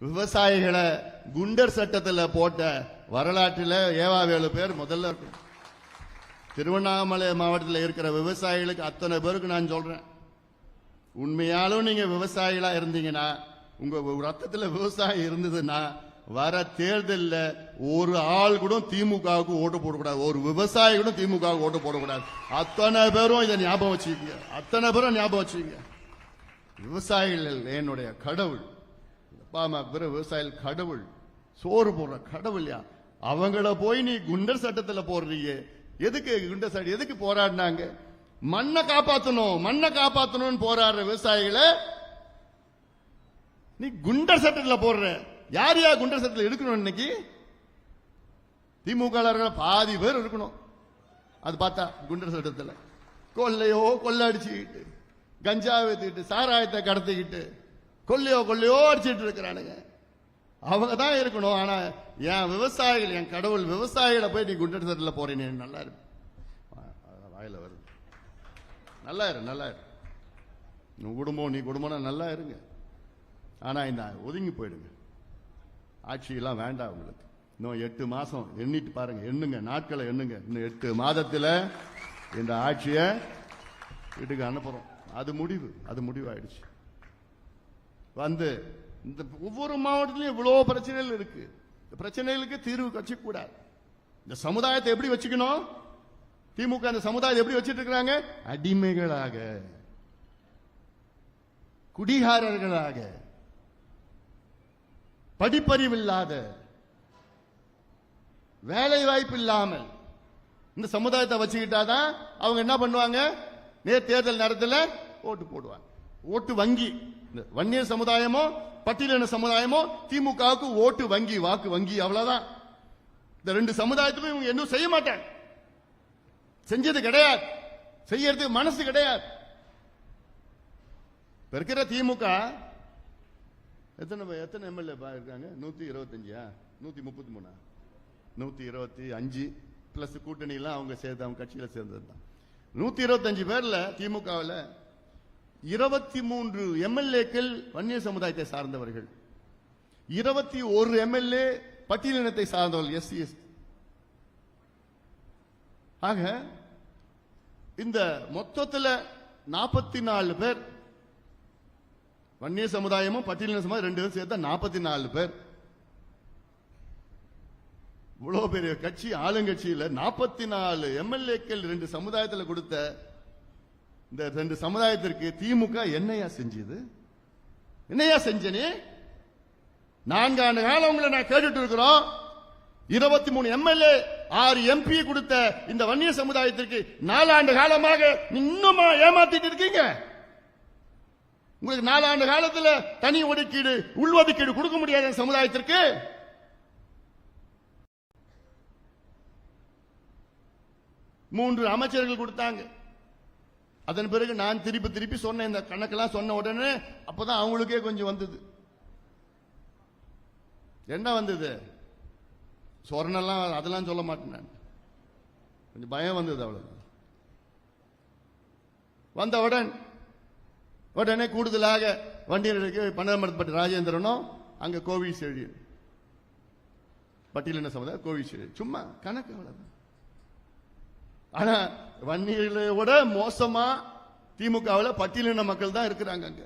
[SPEAKER 1] விவசாயிகளை குண்டர் சட்டத்தில் போட்ட வரலாற்றில் ஏவாவேலு பேர் முதல்ல இருக்கு. திருவண்ணாமலை மாவட்டத்தில் இருக்கிற விவசாயிகளுக்கு அத்தனை பேருக்கு நான் சொல்றேன், உண்மையாலும் நீங்க விவசாயிகளா இருந்தீங்கன்னா, உங்க ரத்தத்தில் விவசாயம் இருந்ததுன்னா, வர தேர்தலில் ஒரு ஆள் கூட திமுகவுக்கு ஓட்டு போடக்கூடாது, ஒரு விவசாயி கூட திமுகவுக்கு ஓட்டு போடக்கூடாது. அத்தனை பேரும் இதை ஞாபகம் வச்சுக்கீங்க, அத்தனை பேரும் ஞாபகம் வச்சுக்கீங்க. விவசாயிகள் என்னுடைய கடவுள். அப்பா அம்மா பேர் விவசாயிகள் கடவுள், சோறு போடுற கடவுள். அவங்கள போய் நீ குண்டர் சட்டத்தில் போடுறீங்க. எதுக்கு குண்டர் சட்டம்? எதுக்கு போராடினாங்க? மண்ணை காப்பாற்றணும் போராடுற விவசாயிகளை நீ குண்டர் சட்டத்தில் போடுற. யார் யார் குண்டர் சட்டத்தில் இருக்கணும்? இன்னைக்கு திமுக பாதி பேர் இருக்கணும். அது பார்த்தா குண்டர் சட்டத்தில் கொள்ளை அடிச்சுக்கிட்டு, கஞ்சா வைத்துக்கிட்டு, சாராயத்தை கடத்திக்கிட்டு, கொள்ளையோ அடிச்சுட்டு இருக்கிறானுங்க. அவங்க தான் இருக்கணும். ஆனா என் விவசாயிகள், என் கடவுள் விவசாயிகளை போய் நீ குண்டர் சட்டத்தில் போறீங்க. நல்லா இருக்கு, வாயில வருது. நல்லா இரு. நீ குடும்பம்னா நல்லா இருங்க. ஆனா இந்த ஒதுங்கி போயிடுங்க. ஆட்சியெல்லாம் வேண்டாம் உங்களுக்கு. இன்னும் 8 மாசம் எண்ணிட்டு பாருங்க, எண்ணுங்க, நாட்களை எண்ணுங்க. இன்னும் 8 மாதத்தில் இந்த ஆட்சியை வீட்டுக்கு அனுப்புறோம். அது முடிவாயிடுச்சு. வந்து இந்த ஒவ்வொரு மாவட்டத்திலும் இவ்வளவு பிரச்சனைகள் இருக்கு. இந்த பிரச்சனைகளுக்கு தீர்வு கட்சிக்கூடாது. இந்த சமுதாயத்தை எப்படி வச்சுக்கணும்? திமுக இந்த சமுதாயத்தை எப்படி வச்சிட்டு இருக்கிறாங்க? அடிமைகளாக, குடிகாரர்களாக, படிப்பறிவில்லாத, வேலை வாய்ப்பு இல்லாமல் இந்த சமுதாயத்தை வச்சுக்கிட்டாதான் அவங்க என்ன பண்ணுவாங்க? தேர்தல் நேரத்தில் ஓட்டு போடுவாங்க. ஓட்டு வங்கி. வன்னியர் சமுதாயமோ பட்டியலின சமுதாயமோ திமுகவுக்கு ஓட்டு வங்கி, வாக்கு வங்கி, அவ்வளவுதான். இந்த 2 சமுதாயத்துக்கும் இவங்க இன்னும் செய்ய மாட்டாங்க. செஞ்சது கிடையாது, செய்யறதுக்கு மனசு கிடையாது. இருக்கிற திமுக எத்தனை எம்எல்ஏ இருக்காங்க? 125, 133, 125 பிளஸ் கூட்டணி எல்லாம் அவங்க சேர்ந்து, அவங்க கட்சியில சேர்ந்தது தான். 125 பேர்ல திமுகவில் 23 எம்எல்ஏக்கள் வன்னியர் சமுதாயத்தை சார்ந்தவர்கள், 21 எம்எல்ஏ பட்டியலினத்தை சார்ந்தவர்கள், எஸ்சி எஸ்டி. ஆக இந்த மொத்தத்தில் 44 பேர் வன்னியர் சமுதாயமும் பட்டியலின சமுதாயம் 2 பேரும் சேர்த்தா 44 பேர். இவ்வளவு பெரிய கட்சி, ஆளுங்கட்சியில் 44 எம்எல்ஏக்கள் 2 சமுதாயத்தில் கொடுத்த இந்த 2 சமுதாயத்திற்கு திமுக என்னையா செஞ்சது? என்னையா செஞ்ச நீ? 4 ஆண்டு காலம் உங்களை நான் கேட்டுட்டு இருக்கிறோம். 23 எம்எல்ஏ 6 எம்பி கொடுத்த இந்த வன்னியர் சமுதாயத்திற்கு 4 ஆண்டு காலமாக இன்னுமா ஏமாத்திட்டு இருக்கீங்க? உங்களுக்கு 4 ஆண்டு காலத்தில் தனி ஒதுக்கீடு உள்ஒதுக்கீடு கொடுக்க முடியாத சமுதாயத்திற்கு மூன்று அமைச்சர்கள் கொடுத்தாங்க. அதன் பிறகு நான் திருப்பி சொன்ன இந்த கணக்கெல்லாம் சொன்ன உடனே அப்பதான் அவங்களுக்கே கொஞ்சம் வந்தது. என்ன வந்தது? சொர்ணெல்லாம் அதெல்லாம் சொல்ல மாட்டேன், நான் கொஞ்சம் பயம் வந்தது. அவ்வளவு வந்தவுடன் உடனே கூடுதலாக வண்டியர்களுக்கு பன்னமரப்பட்ட ராஜேந்திரனும் அங்க கோவில்செழியன் பட்டியலின சமுதாயம் கோவில்செழியன் சும்மா கணக்கு அவ்வளவு. ஆனா வன்னியர்களோட மோசமா திமுகவில் பட்டியலின மக்கள் தான் இருக்கிறாங்க. அங்க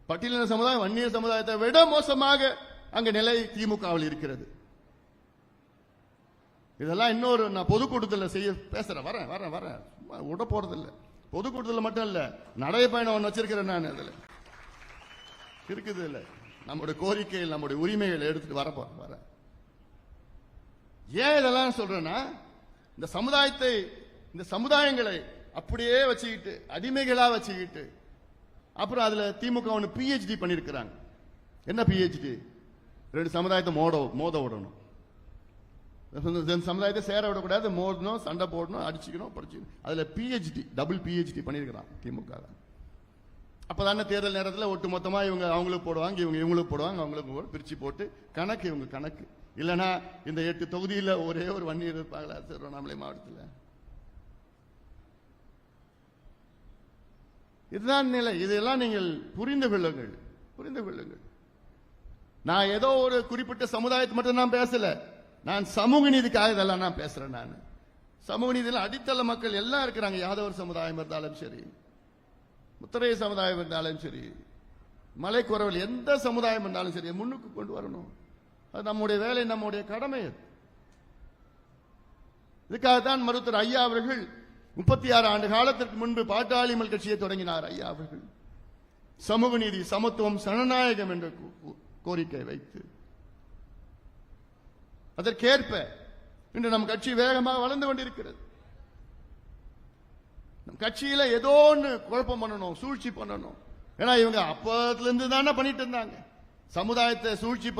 [SPEAKER 1] பட்டியலின சமுதாயம் வன்னியர் சமுதாயத்தை விட மோசமாக அங்க நிலை திமுகவில் இருக்கிறது. இதெல்லாம் இன்னொரு நான் பொதுக்கூட்டத்தில் செய்ய பேசுறேன், வரேன் விட போறதில்லை. பொதுக்கூட்டத்தில் மட்டும் இல்ல, நடைபயணம் ஒன்று வச்சிருக்கிறேன் நான். அதுல இருக்குது இல்ல நம்முடைய கோரிக்கைகள் நம்முடைய உரிமைகள் எடுத்துட்டு வர ஏன் இதெல்லாம் சொல்றேன்னா, இந்த சமுதாயத்தை இந்த சமுதாயங்களை அப்படியே வச்சுக்கிட்டு அடிமைகளா வச்சுக்கிட்டு அப்புறம் அதுல திமுக ஒன்று PhD பண்ணிருக்கிறாங்க. என்ன PhD? 2 சமுதாயத்தை மோத விடணும், சமுதாயத்தை சேர விடக்கூடாது, மோதணும், சண்டை போடணும், அடிச்சுக்கணும், படிச்சுக்கணும். அதுல PhD டபுள் PhD பண்ணிருக்கிறான் திமுக. அப்பதானே தேர்தல் நேரத்தில் ஒட்டு மொத்தமா இவங்க அவங்களுக்கு போடுவாங்க, இவங்களுக்கு போடுவாங்க, அவங்களுக்கு பிரிச்சு போட்டு கணக்கு இவங்க கணக்கு. இல்லைன்னா இந்த 8 தொகுதியில் ஒரே ஒரு வன்னியர் இருப்பாங்களா திருவண்ணாமலை மாவட்டத்தில்? இதுதான் நிலை. இதெல்லாம் நீங்கள் புரிந்து கொள்ளுங்கள். நான் ஏதோ ஒரு குறிப்பிட்ட சமுதாயத்தை மட்டும் நான் பேசல, நான் சமூக நீதிக்காக இதெல்லாம் நான் பேசுறேன். நான் சமூக நீதியில் அடித்தள மக்கள் எல்லாம் இருக்கிறாங்க. யாதவர் சமுதாயம் இருந்தாலும் சரி, முத்தரைய சமுதாயம் இருந்தாலும் சரி, மலைக்குறவல் எந்த சமுதாயம் இருந்தாலும் சரி, முன்னுக்கு கொண்டு வரணும். அது நம்முடைய வேலை, நம்முடைய கடமை. இதுக்காகத்தான் மருத்துவர் ஐயா அவர்கள் 36 ஆண்டு காலத்திற்கு முன்பு பாட்டாளி மக்கள் கட்சியை தொடங்கினார். ஐயா அவர்கள் சமூக நீதி, சமத்துவம், ஜனநாயகம் என்ற கோரிக்கை வைத்து அதற்கேற்ப இன்று நம் கட்சி வேகமாக வளர்ந்து கொண்டிருக்கிறது. நம் கட்சியில ஏதோ ஒன்று குழப்பம் பண்ணணும், சூழ்ச்சி பண்ணணும். ஏன்னா இவங்க அப்பத்திலிருந்து தானே பண்ணிட்டு இருந்தாங்க, சமுதாயத்தை சூழ்ச்சி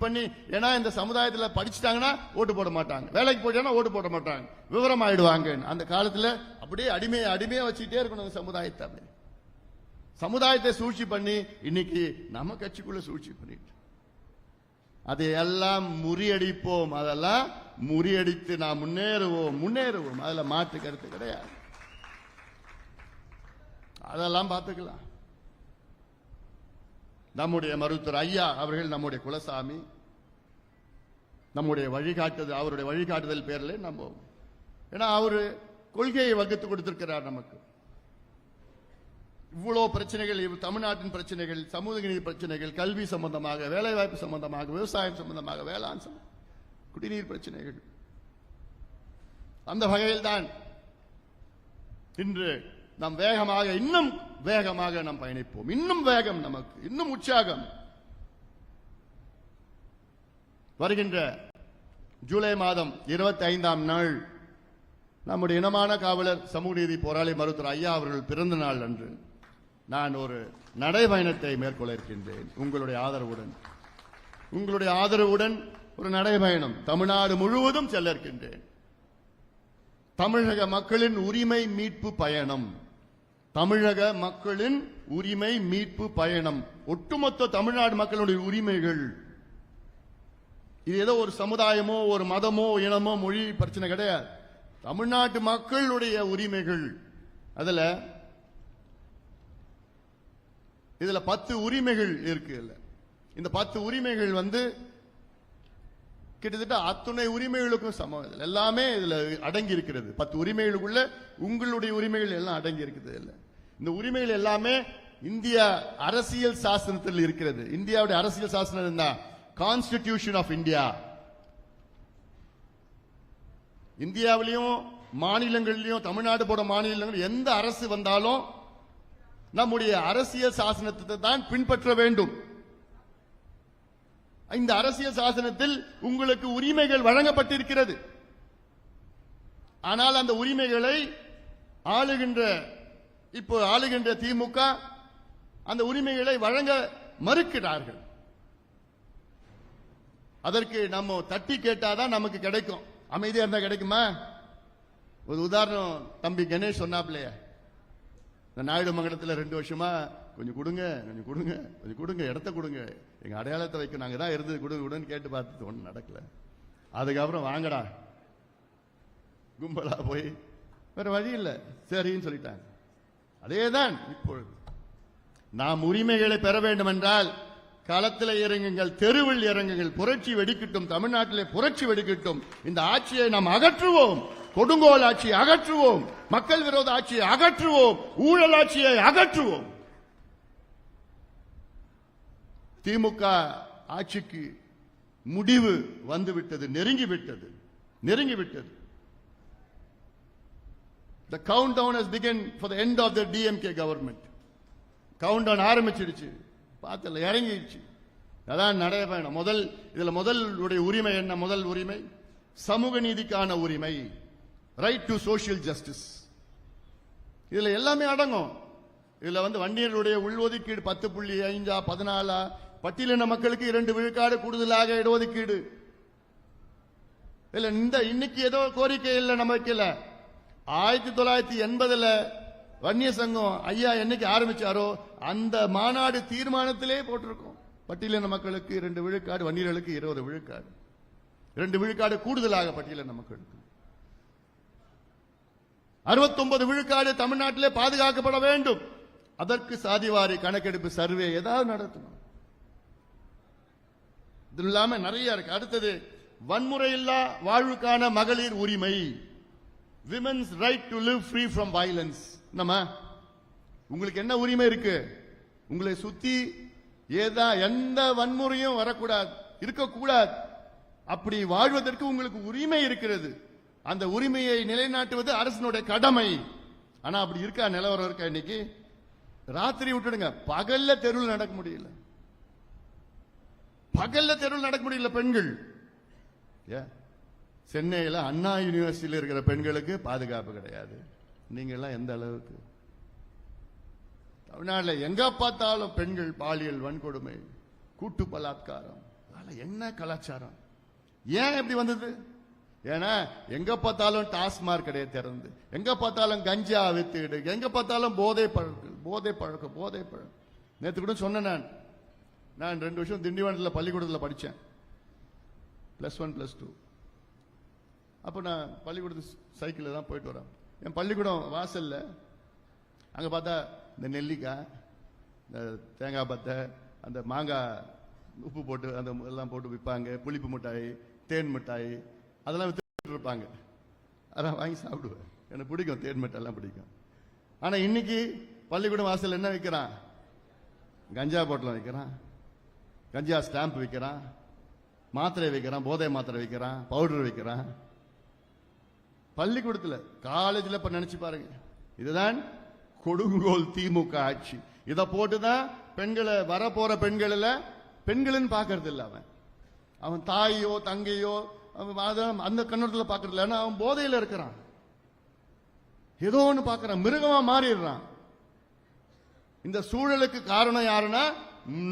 [SPEAKER 1] பண்ணி. ஏன்னா இந்த சமுதாயத்தில் படிச்சுட்டாங்கன்னா ஓட்டு போட மாட்டாங்க, வேலைக்கு போயிட்டாங்கன்னா ஓட்டு போட மாட்டாங்க, விவரம் ஆயிடுவாங்க. அந்த காலத்தில் அப்படியே அடிமையா வச்சுட்டே இருக்கணும் சமுதாயத்தை சூழ்ச்சி பண்ணி இன்னைக்கு நம்ம கட்சிக்குள்ள சூழ்ச்சி பண்ணிட்டு அதையெல்லாம் முறியடிப்போம். அதெல்லாம் முறியடித்து நாம் முன்னேறுவோம். அதுல மாற்று கருத்து கிடையாது. அதெல்லாம் பார்த்துக்கலாம். நம்முடைய மருத்துவர் ஐயா அவர்கள் நம்முடைய குலசாமி, நம்முடைய அவருடைய வழிகாட்டுதல் பேரில் நம்புவோம். ஏன்னா அவரு கொள்கையை வகுத்து கொடுத்திருக்கிறார் நமக்கு. இவ்வளவு பிரச்சனைகள், தமிழ்நாட்டின் பிரச்சனைகள், சமூக நீதி பிரச்சனைகள், கல்வி சம்பந்தமாக, வேலைவாய்ப்பு சம்பந்தமாக, விவசாயம் சம்பந்தமாக, வேளாண் குடிநீர் பிரச்சனைகள், அந்த வகையில் தான் இன்று நாம் இன்னும் வேகமாக நாம் பயணிப்போம். இன்னும் வேகம், நமக்கு இன்னும் உற்சாகம். வருகின்ற ஜூலை மாதம் 25ஆம் நாள் நம்முடைய இனமான காவலர், சமூக நீதி போராளி மருத்துவர் ஐயா அவர்கள் பிறந்த நாள் அன்று நான் ஒரு நடைபயணத்தை மேற்கொள்ள இருக்கின்றேன். உங்களுடைய ஆதரவுடன் ஒரு நடைபயணம் தமிழ்நாடு முழுவதும் செல்ல இருக்கின்றேன். தமிழக மக்களின் உரிமை மீட்பு பயணம். ஒட்டுமொத்த தமிழ்நாடு மக்களுடைய உரிமைகள். இது ஏதோ ஒரு சமுதாயமோ, ஒரு மதமோ, இனமோ, மொழி பிரச்சனை கிடையாது. தமிழ்நாட்டு மக்களுடைய உரிமைகள். இதுல 10 உரிமைகள் இருக்கு. இந்த 10 உரிமைகள் கிட்டத்தட்ட அத்துணை உரிமைகளுக்கும் சமம். எல்லாமே இதுல அடங்கி இருக்கிறது. 10 உரிமைகளுக்குள்ள உங்களுடைய உரிமைகள் எல்லாம் அடங்கி இருக்குது. இந்த உரிமைகள் எல்லாமே இந்திய அரசியல் சாசனத்தில் இருக்கிறது. இந்தியாவுடைய அரசியல் சாசனம் என்ன? Constitution of India. இந்தியாவிலையும் மாநிலங்களிலும், தமிழ்நாடு போட மாநிலங்கள் எந்த அரசு வந்தாலும் நம்முடைய அரசியல் சாசனத்தை தான் பின்பற்ற வேண்டும். இந்த அரசியல் சாசனத்தில் உங்களுக்கு உரிமைகள் வழங்கப்பட்டிருக்கிறது. ஆனால் அந்த உரிமைகளை இப்போ ஆளுகின்ற திமுக அந்த உரிமைகளை வழங்க மறுக்கிறார்கள். அதற்கு நம்ம தட்டி கேட்டாதான் நமக்கு கிடைக்கும். அமைதியா இருந்தா கிடைக்குமா? ஒரு உதாரணம் தம்பி கணேஷ் சொன்னாப்லையே, நாயுடு மங்கலத்தில் 2 வருஷமா கொஞ்சம் கொடுங்க, கொஞ்சம் கொடுங்க, கொஞ்சம் கொடுங்க, இடத்த கொடுங்க, எங்க அடையாளத்தை வைக்க நாங்க தான் இருந்தது, கொடுன்னு கேட்டு பார்த்து ஒன்றும் நடக்கல. அதுக்கப்புறம் வாங்கடா கும்பலா போய் வேற வழி இல்லை சரின்னு சொல்லிட்டாங்க. அதேதான் இப்பொழுது நாம் உரிமைகளை பெற வேண்டும் என்றால் களத்தில் இறங்குங்கள், தெருவில் இறங்குங்கள், புரட்சி வெடிக்கட்டும், தமிழ்நாட்டிலே புரட்சி வெடிக்கட்டும். இந்த ஆட்சியை நாம் அகற்றுவோம், கொடுங்கோல் ஆட்சியை அகற்றுவோம், மக்கள் விரோத ஆட்சியை அகற்றுவோம், ஊழல் ஆட்சியை அகற்றுவோம். திமுக ஆட்சிக்கு முடிவு வந்துவிட்டது, நெருங்கிவிட்டது. The countdown has begun for the end of the DMK government. countdown ஆரம்பிச்சிடுச்சு, பார்த்தல இறங்கிடுச்சு. அதான் நடைய வேணும். முதல் உரிமை என்ன? முதல் உரிமை சமூக நீதிக்கான உரிமை, ரைட் டு சோசியல் ஜஸ்டிஸ். இதுல எல்லாமே அடங்கும். இதுல வன்னியர்களுடைய உள்ஒதுக்கீடு 10.5 14 பட்டியலின மக்களுக்கு 2 விழுக்காடு கூடுதலாக இடஒதுக்கீடு. இல்ல இன்னைக்கு ஏதோ கோரிக்கை இல்லை, நம்ம வைக்கல. 1980 வன்னிய சங்கம் ஐயா என்னைக்கு ஆரம்பிச்சாரோ அந்த மாநாடு தீர்மானத்திலே போட்டிருக்கோம். பட்டியலின மக்களுக்கு 2 விழுக்காடு, வன்னியர்களுக்கு 20 விழுக்காடு, 2 விழுக்காடு கூடுதலாக பட்டியலின மக்களுக்கு. 69 விழுக்காடு தமிழ்நாட்டிலே பாதுகாக்கப்பட வேண்டும். அதற்கு சாதிவாரி கணக்கெடுப்பு சர்வே ஏதாவது நடத்தணும். இது இல்லாம நிறைய இருக்கு. அடுத்தது வன்முறை இல்லா வாழ்வுக்கான மகளிர் உரிமை, women's right to live free from violence. நம்ம உங்களுக்கு என்ன உரிமை இருக்கு? உங்களை சுத்தி எந்த வன்முறையும் வரக்கூடாது, இருக்கக்கூடாது. அப்படி வாழ்வதற்கு உங்களுக்கு உரிமை இருக்கிறது. அந்த உரிமையை நிலைநாட்டுவது அரசினுடைய கடமை. ஆனா அப்படி இருக்கா? நிலவரம் இருக்கா? இன்னைக்கு ராத்திரி விட்டுடுங்க, பகல்ல தெருவில் நடக்க முடியல. பெண்கள் சென்னையில் அண்ணா யூனிவர்சிட்டியில் இருக்கிற பெண்களுக்கு பாதுகாப்பு கிடையாது. நீங்க எல்லாம் எந்த அளவுக்கு? தமிழ்நாட்டில் எங்க பார்த்தாலும் பெண்கள் பாலியல் வன்கொடுமை, கூட்டு பலாத்காரம். என்ன கலாச்சாரம்? ஏன் இப்படி வந்தது? ஏன்னா எங்க பார்த்தாலும் டாஸ்மார்க் கடையை திறந்து, எங்க பார்த்தாலும் கஞ்சா வித்துடு, எங்க பார்த்தாலும் போதை பழக்கம். நேற்று கூட சொன்னேன், நான் 2 வருஷம் திண்டிவனத்தில் பள்ளிக்கூடத்தில் படித்தேன், +1 +2. அப்போ நான் பள்ளிக்கூடத்து சைக்கிளில் தான் போயிட்டு வரேன். என் பள்ளிக்கூடம் வாசல்ல அங்கே பார்த்தா இந்த நெல்லிக்காய், இந்த தேங்காய் பத்தை, அந்த மாங்காய் உப்பு போட்டு அந்த எல்லாம் போட்டு விற்பாங்க. புளிப்பு மிட்டாய், தேன் மிட்டாய் அதெல்லாம் வித்துட்டு இருப்பாங்க. அதான் வாங்கி சாப்பிடுவேன். எனக்கு பிடிக்கும், தேன் மிட்டாய் எல்லாம் பிடிக்கும். ஆனால் இன்னைக்கு பள்ளிக்கூடம் வாசல் என்ன விற்கிறான்? கஞ்சா பாட்டில் விற்கிறான், கஞ்சா ஸ்டாம்ப் விற்கிறான், மாத்திரை விற்கிறான், போதை மாத்திரை விற்கிறான், பவுடர் விற்கிறான். பள்ளிக்கூடத்தில், காலேஜில் இப்ப நினைச்சு பாருங்க. இதுதான் கொடுங்கோல் திமுக ஆட்சி. இதை போட்டுதான் பெண்களை, வரப்போற பெண்களின் பார்க்கறது இல்ல. அவன் தாயோ தங்கையோ அந்த கண்ணோட்டத்தில் பார்க்கறது இல்லை. அவன் போதையில் இருக்கிறான், ஏதோ ஒன்று பார்க்கறான், மிருகமா மாறிடுறான். இந்த சூழலுக்கு காரணம் யாருன்னா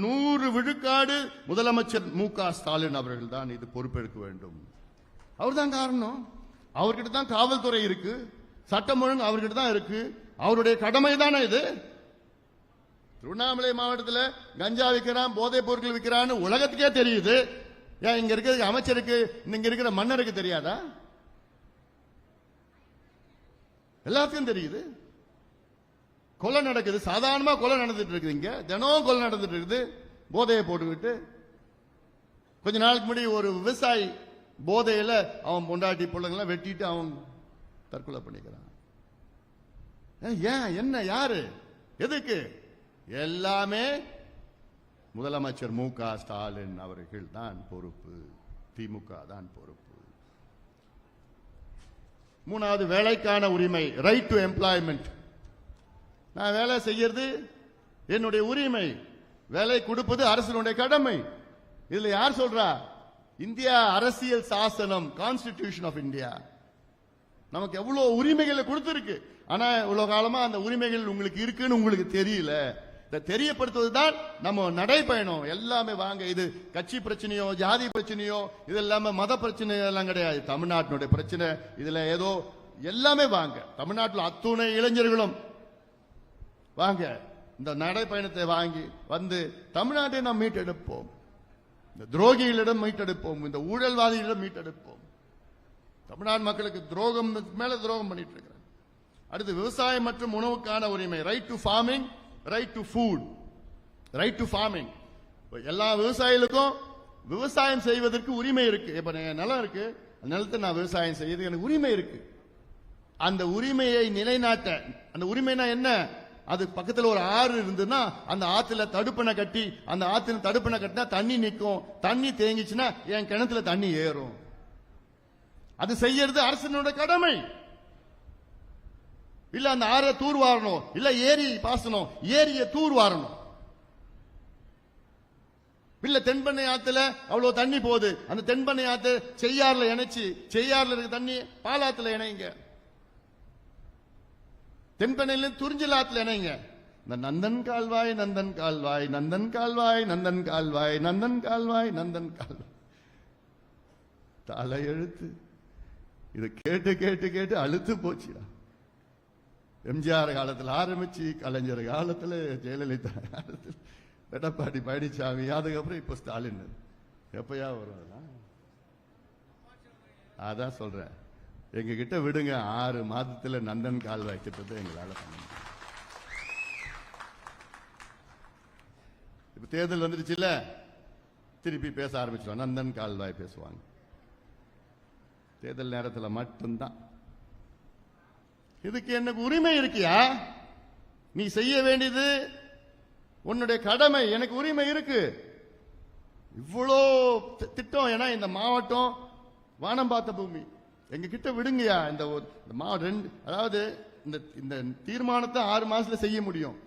[SPEAKER 1] 100 விழுக்காடு முதலமைச்சர் மு.க. ஸ்டாலின் அவர்கள் தான் இது பொறுப்பெடுக்க வேண்டும். அவர் தான் காரணம். அவர்கிட்ட தான் காவல்துறை இருக்கு, சட்டம் ஒழுங்கு அவர்கிட்ட தான் இருக்கு. அவருடைய கடமை தானே இது. திருவண்ணாமலை மாவட்டத்தில் கஞ்சா விற்கிறான், போதைப் பொருட்கள் விற்கிறான்னு உலகத்துக்கே தெரியுது. ஏன் இங்க இருக்கிற அமைச்சருக்கு, இங்க இருக்கிற மன்னருக்கு தெரியாதா? எல்லாத்தையும் தெரியுது. கொலை நடக்குது, சாதாரணமா கொலை நடந்துட்டு இருக்குது. இங்க தினம் கொலை நடந்துட்டு இருக்குது, போதையை போட்டுக்கிட்டு. கொஞ்ச நாளுக்கு முன்னாடி ஒரு விவசாயி போதையில அவன் பொண்டாட்டி பிள்ளைங்களாம் வெட்டிட்டு அவன் தற்கொலை பண்ணிக்கிறான். ஏன்? என்ன? யாரு? எதுக்கு? எல்லாமே முதலமைச்சர் மு.க. ஸ்டாலின் அவர்கள் தான் பொறுப்பு, திமுக தான் பொறுப்பு. 3வது வேலைக்கான உரிமை, ரைட் டு எம்ப்ளாய்மெண்ட். நான் வேலை செய்யறது என்னுடைய உரிமை, வேலை கொடுப்பது அரசினுடைய கடமை. இதுல யார் சொல்றா? இந்தியா அரசியல் சாசனம், கான்ஸ்டிடியூஷன் ஆஃப் இந்தியா நமக்கு எவ்வளவு உரிமைகளை கொடுத்திருக்கு. ஆனா இவ்வளவு காலமா அந்த உரிமைகள் உங்களுக்கு இருக்குன்னு உங்களுக்கு தெரியல. இதை தெரியப்படுத்துவதுதான் நம்ம நடைபயணம். எல்லாமே வாங்க, இது கட்சி பிரச்சனையோ ஜாதி பிரச்சனையோ இது எல்லாமே மத பிரச்சனை எல்லாம் கிடையாது. தமிழ்நாட்டினுடைய பிரச்சனை இதுல ஏதோ எல்லாமே வாங்க. தமிழ்நாட்டில் அத்துணை இளைஞர்களும் வாங்க, இந்த நடைபயணத்தை வாங்கி வந்து தமிழ்நாட்டை நாம் மீட்டெடுப்போம். இந்த துரோகிகளிடம் மீட்டெடுப்போம், இந்த ஊழல்வாதிகளிடம் மீட்டெடுப்போம். தமிழ்நாடு மக்களுக்கு துரோகம் மேல துரோகம் பண்ணிட்டு இருக்கிறாங்க. அடுத்து விவசாயம் மற்றும் உணவுக்கான உரிமை, right to farming, right to food, right to farming. எல்லா விவசாயிகளுக்கும் விவசாயம் செய்வதற்கு உரிமை இருக்கு. இப்ப நிலம் இருக்கு, அந்த நிலத்தை நான் விவசாயம் செய்யறதுக்கு எனக்கு உரிமை இருக்கு. அந்த உரிமையை நிலைநாட்ட, அந்த உரிமைனா என்ன? அது பக்கத்தில் ஒரு ஆறு இருந்ததுன்னா அந்த ஆத்துல தடுப்பணை கட்டி, அந்த ஆத்துல தடுப்பணை கட்டினா தண்ணி நிற்கும். தண்ணி தேங்கிச்சுன்னா என் கிணத்துல தண்ணி ஏறும். அது செய்யறது அரசினுடைய கடமை. இல்ல அந்த ஆறை தூர்வாரணும், இல்ல ஏரி பாசனம், ஏரிய தூர்வாரணும். இல்ல தென்பண்ணை ஆத்துல அவ்வளவு தண்ணி போகுது, அந்த தென்பண்ணை ஆத்து செய்யாறுல இணைச்சு, செய்யாறுல இருக்க தண்ணி பாலாத்துல இணைங்க, தென்பண்ணையில துறிஞ்சல் ஆத்துல இணைங்க. இந்த நந்தன் கால்வாய், நந்தன் கால்வாய், நந்தன் கால்வாய், நந்தன் கால்வாய், நந்தன் கால்வாய், நந்தன் கால்வாய், தலையெழுத்து. இது கேட்டு கேட்டு கேட்டு அழுத்து போச்சுடா. எம்ஜிஆர் காலத்தில் ஆரம்பிச்சு, கலைஞர் காலத்தில், ஜெயலலிதா காலத்தில், எடப்பாடி பழனிசாமி, அதுக்கப்புறம் இப்ப ஸ்டாலின். எப்பயா வரும்? அதான் சொல்றேன், எங்க கிட்ட விடுங்க. 6 மாதத்துல நந்தன் கால்வாய் திட்டத்தை எங்களால பண்ண முடியும். இப்ப தேர்தல் வந்துருச்சு இல்ல, திருப்பி பேச ஆரம்பிச்சிடும், நந்தன் கால்வாய் பேசுவாங்க. தேர்தல் நேரத்தில் மட்டும்தான். இதுக்கு எனக்கு உரிமை இருக்கியா? நீ செய்ய வேண்டியது உன்னுடைய கடமை. எனக்கு உரிமை இருக்கு. இவ்வளோ திட்டம். ஏன்னா இந்த மாவட்டம் வானம் பார்த்த பூமி, எங்க கிட்ட விடுங்கயா. இந்த மாவட்டம், அதாவது இந்த தீர்மானத்தை 6 மாசத்துல செய்ய முடியும்.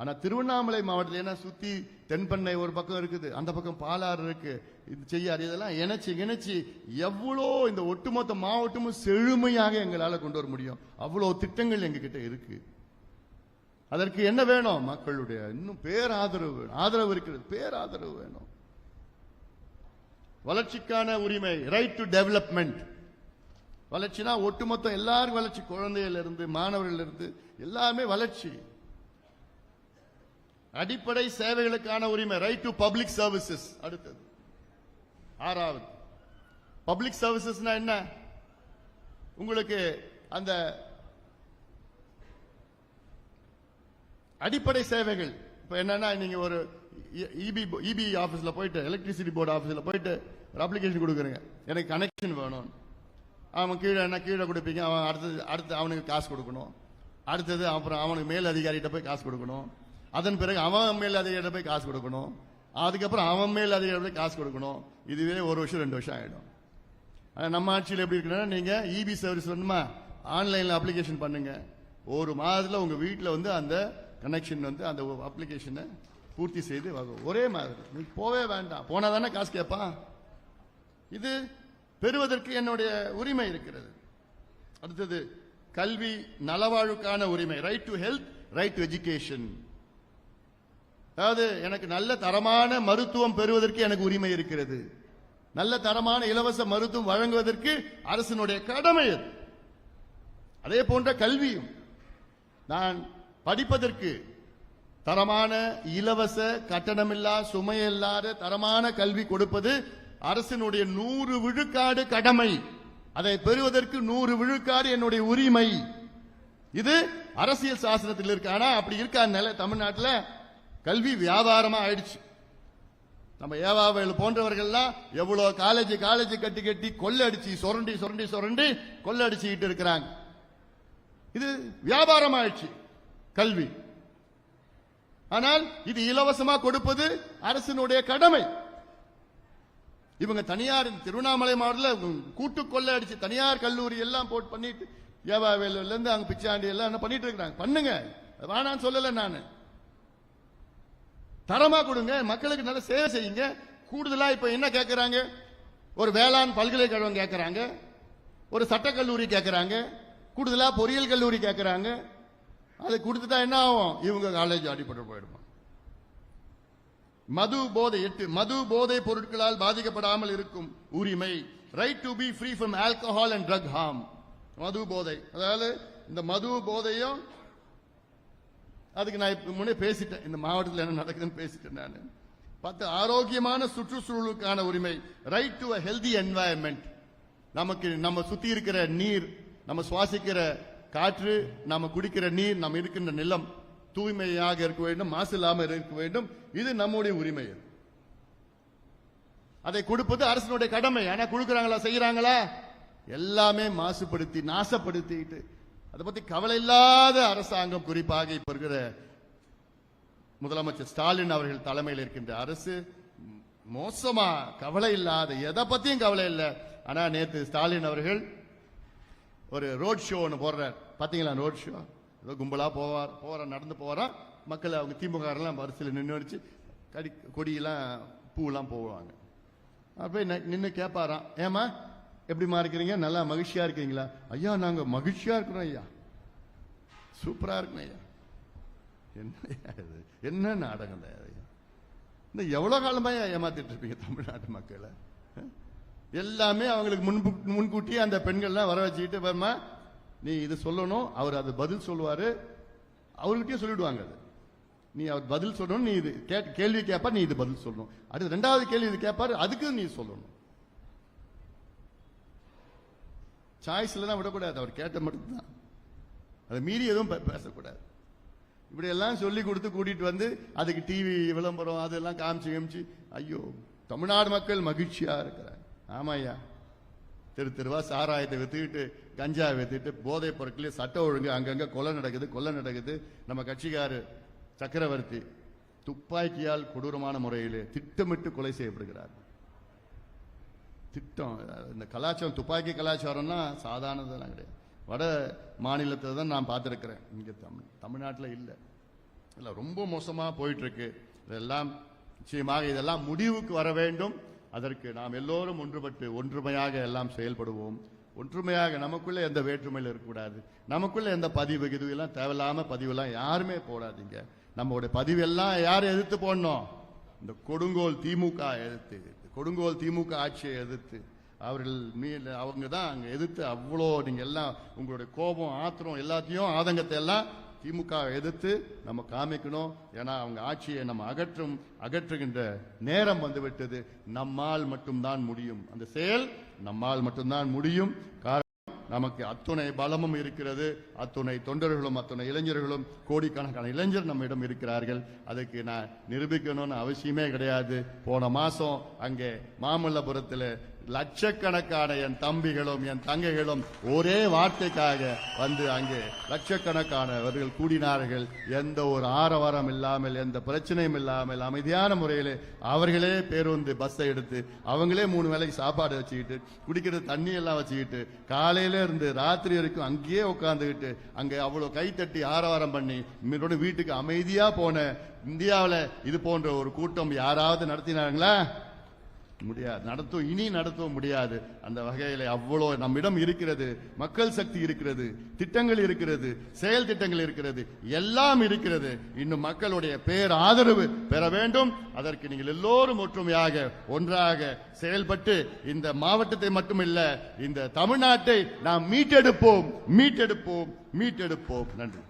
[SPEAKER 1] ஆனா திருவண்ணாமலை மாவட்டத்தில் என்ன சுத்தி தென்பண்ணை ஒரு பக்கம் இருக்குது, அந்த பக்கம் பாலாறு இருக்கு, இது செய்யாறு, இதெல்லாம் இணைச்சு எவ்வளோ இந்த ஒட்டுமொத்த மாவட்டமும் செழுமையாக எங்களால கொண்டு வர முடியும். அவ்வளவு திட்டங்கள் எங்க கிட்ட இருக்கு. அதற்கு என்ன வேணும்? மக்களுடைய இன்னும் பேராதரவு. ஆதரவு இருக்கிறது, பேராதரவு வேணும். வளர்ச்சிக்கான உரிமை, ரைட் டு டெவலப்மெண்ட். வளர்ச்சினா ஒட்டுமொத்தம் எல்லாரும் வளர்ச்சி, குழந்தையில இருந்து மாணவர்கள் இருந்து எல்லாமே வளர்ச்சி. அடிப்படை சேவைகளுக்கான உரிமை, ரைட் டு பப்ளிக் சர்வீசஸ். அடுத்தது 6வது பப்ளிக் சர்வீசஸ்னா என்ன? உங்களுக்கு அந்த அடிப்படை சேவைகள். இப்ப என்னன்னா, நீங்க ஒரு இபி ஆபீஸ்ல போயிட்டு, எலக்ட்ரிசிட்டி போர்டு ஆபீஸ்ல போயிட்டு ஒரு அப்ளிகேஷன் கொடுக்குறீங்க, எனக்கு கனெக்ஷன் வேணும். அவன் கீழே கொடுப்பீங்க, அவன் அடுத்து அவனுக்கு காசு கொடுக்கணும். அடுத்தது அப்புறம் அவனுக்கு மேல் அதிகாரிகிட்ட போய் காசு கொடுக்கணும். அதன் பிறகு அவன் மேல் அதிகாரிகிட்ட போய் காசு கொடுக்கணும். அதுக்கப்புறம் அவன் மேல் அதிகாரி போய் காசு கொடுக்கணும். இதுவே 1 வருஷம் 2 வருஷம் ஆயிடும். நம்ம ஆட்சியில் எப்படி இருக்குன்னா, நீங்க இபி சர்வீஸ் வேணுமா, ஆன்லைன்ல அப்ளிகேஷன் பண்ணுங்க. 1 மாதத்துல உங்க வீட்டில் வந்து அந்த கனெக்ஷன் வந்து அந்த அப்ளிகேஷனை பூர்த்தி செய்து ஒரே மாதிரி. நீங்க போவே வேண்டாம், போனா தானே காசு கேட்பான். இது பெறுவதற்கு என்னுடைய உரிமை இருக்கிறது. அடுத்தது கல்வி நலவாழ்வுக்கான உரிமை, right to health, right to education. அதாவது எனக்கு நல்ல தரமான மருத்துவம் பெறுவதற்கு எனக்கு உரிமை இருக்கிறது. நல்ல தரமான இலவச மருத்துவம் வழங்குவதற்கு அரசினுடைய கடமை. அதே போன்ற கல்வியும், நான் படிப்பதற்கு தரமான இலவச கட்டணமில்லா சுமையில்லாத தரமான கல்வி கொடுப்பது அரசினுடைய 100 விழுக்காடு கடமை. அதை பெறுவதற்கு 100 விழுக்காடு என்னுடைய உரிமை. இது அரசியல் சாசனத்தில் இருக்கு. ஆனா அப்படி இருக்கா நிலை தமிழ்நாட்டில்? கல்வி வியாபாரமா ஆயிடுச்சு. நம்ம ஏவாவேலு போன்றவர்கள்லாம் எவ்வளவு காலேஜ் கட்டி கொள்ளடிச்சு சுரண்டி கொள்ளடிச்சுக்கிட்டு இருக்கிறாங்க. இது வியாபாரம் ஆயிடுச்சு கல்வி. ஆனால் இது இலவசமா கொடுப்பது அரசினுடைய கடமை. இவங்க தனியார் திருவண்ணாமலை மாவட்டத்தில் கூட்டு கொள்ளை அடிச்சு தனியார் கல்லூரி எல்லாம் போட்டு பண்ணிட்டு, ஏவாவேலுல இருந்து அங்க பிச்சாண்டி எல்லாம் என்ன பண்ணிட்டு இருக்காங்க. பண்ணுங்க, வேணான்னு சொல்லல நான். தரமா கொடுங்க, மக்களுக்கு நல்ல சேவை செய்யுங்க. கூடுதலா இப்ப என்ன கேட்கறாங்க? ஒரு வேளாண் பல்கலைக்கழகம் கேட்கறாங்க, ஒரு சட்டக்கல்லூரி கேட்கறாங்க, கூடுதலா பொறியியல் கல்லூரி கேட்கறாங்க. அது கொடுத்துட்டா என்ன ஆகும்? இவங்க காலேஜ் அடிபட்டு போயிடுமா? மது போதை 8 மது போதை பொருட்களால் பாதிக்கப்படாமல் இருக்கும் உரிமை, right to be free from alcohol and drug harm. மது போதை, அதாவது இந்த மது போதையும் அதுக்கு நான் முன்னே பேசிட்டேன். இந்த மாவட்டத்தில் என்ன நடக்குதுன்னு பேசிட்டேன் நான். 10 ஆரோக்கியமான சுற்றுச்சூழலுக்கான உரிமை, right to a healthy environment. நமக்கு நம்ம சுத்தி இருக்கிற நீர், நம்ம சுவாசிக்கிற காற்று, நம்ம குடிக்கிற நீர், நம்ம இருக்கின்ற நிலம் தூய்மையாக இருக்க வேண்டும், மாசு இல்லாமல் இருக்க வேண்டும். இது நம்முடைய உரிமை. அதை கொடுப்பது அரசினுடைய கடமை. ஆனா கொடுக்கறாங்களா, செய்யறாங்களா? எல்லாமே மாசுபடுத்தி நாசப்படுத்திட்டு அதை பத்தி கவலை இல்லாத அரசாங்கம், குறிப்பாக இப்ப இருக்கிற முதலமைச்சர் ஸ்டாலின் அவர்கள் தலைமையில் இருக்கின்ற அரசு மோசமா கவலை இல்லாத, எதை பத்தியும் கவலை இல்லை. ஆனா நேற்று ஸ்டாலின் அவர்கள் ஒரு ரோட் ஷோ ஒன்று போடுறார். பாத்தீங்களா? ரோட் ஷோ ஏதோ கும்பலா போற நடந்து போறான். மக்கள் அவங்க திமுக வரிசையில் நின்று வச்சு கொடியெல்லாம் பூவெல்லாம் போவாங்க. அப்ப நின்று கேட்பாராம், ஏமா எப்படிமா இருக்கிறீங்க, நல்லா மகிழ்ச்சியா இருக்கிறீங்களா? ஐயா நாங்க மகிழ்ச்சியா இருக்கிறோம் ஐயா, சூப்பரா இருக்கணும் ஐயா. என்ன நாடகம் இந்த எவ்வளவு காலமா ஏமாத்திட்டு இருப்பீங்க தமிழ்நாட்டு மக்களை? எல்லாமே அவங்களுக்கு முன்கூட்டியே அந்த பெண்கள்லாம் வர வச்சுக்கிட்டு, வருமா நீ இது சொல்லணும், அவர் அது பதில் சொல்லுவாரு, அவர்கிட்டயே சொல்லிடுவாங்க. அது நீ அவர் பதில் சொல்லணும், நீ இது கேள்வி கேட்பார், நீ இது பதில் சொல்லணும். அடுத்து 2வது கேள்வி இது கேட்பாரு, அதுக்கு நீ சொல்லணும். சாய்ஸ்ல தான் விடக்கூடாது, அவர் கேட்ட மட்டும்தான், அதை மீறி எதுவும் பேசக்கூடாது. இப்படி எல்லாம் சொல்லி கொடுத்து கூட்டிட்டு வந்து அதுக்கு டிவி விளம்பரம் அதெல்லாம் காமிச்சு ஐயோ தமிழ்நாடு மக்கள் மகிழ்ச்சியா இருக்கிறாங்க. ஆமா ஐயா, தெருவா சாராயத்தை வித்துக்கிட்டு, கஞ்சா வித்துட்டு, போதை பொருட்களே சட்ட ஒழுங்கு அங்கங்க கொலை நடக்குது. நம்ம கட்சிக்காரு சக்கரவர்த்தி துப்பாக்கியால் கொடூரமான முறையிலே திட்டமிட்டு கொலை செய்யப்படுகிறார். திட்டம். இந்த கலாச்சாரம், துப்பாக்கி கலாச்சாரம்னா சாதாரணதெல்லாம் கிடையாது. வட மாநிலத்தை தான் நான் பார்த்திருக்கிறேன், இங்க தமிழ்நாட்டில் இல்லை. ரொம்ப மோசமா போயிட்டு இருக்கு. இதெல்லாம் நிச்சயமாக இதெல்லாம் முடிவுக்கு வர வேண்டும். அதற்கு நாம் எல்லோரும் ஒன்றுபட்டு ஒன்றுமையாக எல்லாம் செயல்படுவோம். ஒற்றுமையாக, நமக்குள்ள எந்த வேற்றுமையில் இருக்கக்கூடாது. நமக்குள்ள எந்த பதிவு இதுவெல்லாம் தேவையில்லாம பதிவெல்லாம் யாருமே போடாதீங்க. நம்மளுடைய பதிவு எல்லாம் யாரை எதிர்த்து போடணும்? இந்த கொடுங்கோல் திமுக எதிர்த்து, கொடுங்கோல் திமுக ஆட்சியை எதிர்த்து, அவர்கள் அவங்க தான் அங்க எதிர்த்து அவ்வளோ நீங்க எல்லாம் உங்களுடைய கோபம், ஆத்திரம் எல்லாத்தையும், ஆதங்கத்தை எல்லாம் திமுக எதிர்த்து நம்ம காமிக்கணும். ஏன்னா அவங்க ஆட்சியை நம்ம அகற்றுகின்ற நேரம் வந்துவிட்டது. நம்மால் மட்டும்தான் முடியும், அந்த செயல் நம்மால் மட்டும்தான் முடியும். நமக்கு அத்துணை பலமும் இருக்கிறது, அத்துணை தொண்டர்களும், அத்துணை இளைஞர்களும், கோடிக்கணக்கான இளைஞர் நம்மிடம் இருக்கிறார்கள். அதுக்கு நான் நிரூபிக்கணும்னு அவசியமே கிடையாது. போன மாசம் அங்கே மாமல்லபுரத்தில் லட்சக்கணக்கான என் தம்பிகளும் என் தங்கைகளும் ஒரே வார்த்தைக்காக வந்து அங்கே லட்சக்கணக்கானவர்கள் கூடினார்கள். எந்த ஒரு ஆரவாரம் இல்லாமல், எந்த பிரச்சனையும் இல்லாமல், அமைதியான முறையில் அவர்களே பேருந்து பஸ்ஸை எடுத்து அவங்களே 3 வேளைக்கு சாப்பாடு வச்சுக்கிட்டு, குடிக்கிற தண்ணி எல்லாம் வச்சுக்கிட்டு, காலையில இருந்து ராத்திரி வரைக்கும் அங்கேயே உட்காந்துக்கிட்டு, அங்கே அவ்வளவு கைத்தட்டி ஆரவாரம் பண்ணி வீட்டுக்கு அமைதியா போன இந்தியாவில் இது போன்ற ஒரு கூட்டம் யாராவது நடத்தினாங்களா? முடியாது. இனி நடத்தவும் முடியாது. அந்த வகையில் அவ்வளோ நம்மிடம் இருக்கிறது, மக்கள் சக்தி இருக்கிறது, திட்டங்கள் இருக்கிறது, செயல் திட்டங்கள் இருக்கிறது, எல்லாம் இருக்கிறது. இன்னும் மக்களுடைய பேர் ஆதரவு பெற வேண்டும். அதற்கு நீங்கள் எல்லோரும் ஒற்றுமையாக ஒன்றாக செயல்பட்டு இந்த மாவட்டத்தை மட்டுமில்ல, இந்த தமிழ்நாட்டை நாம் மீட்டெடுப்போம். நன்றி.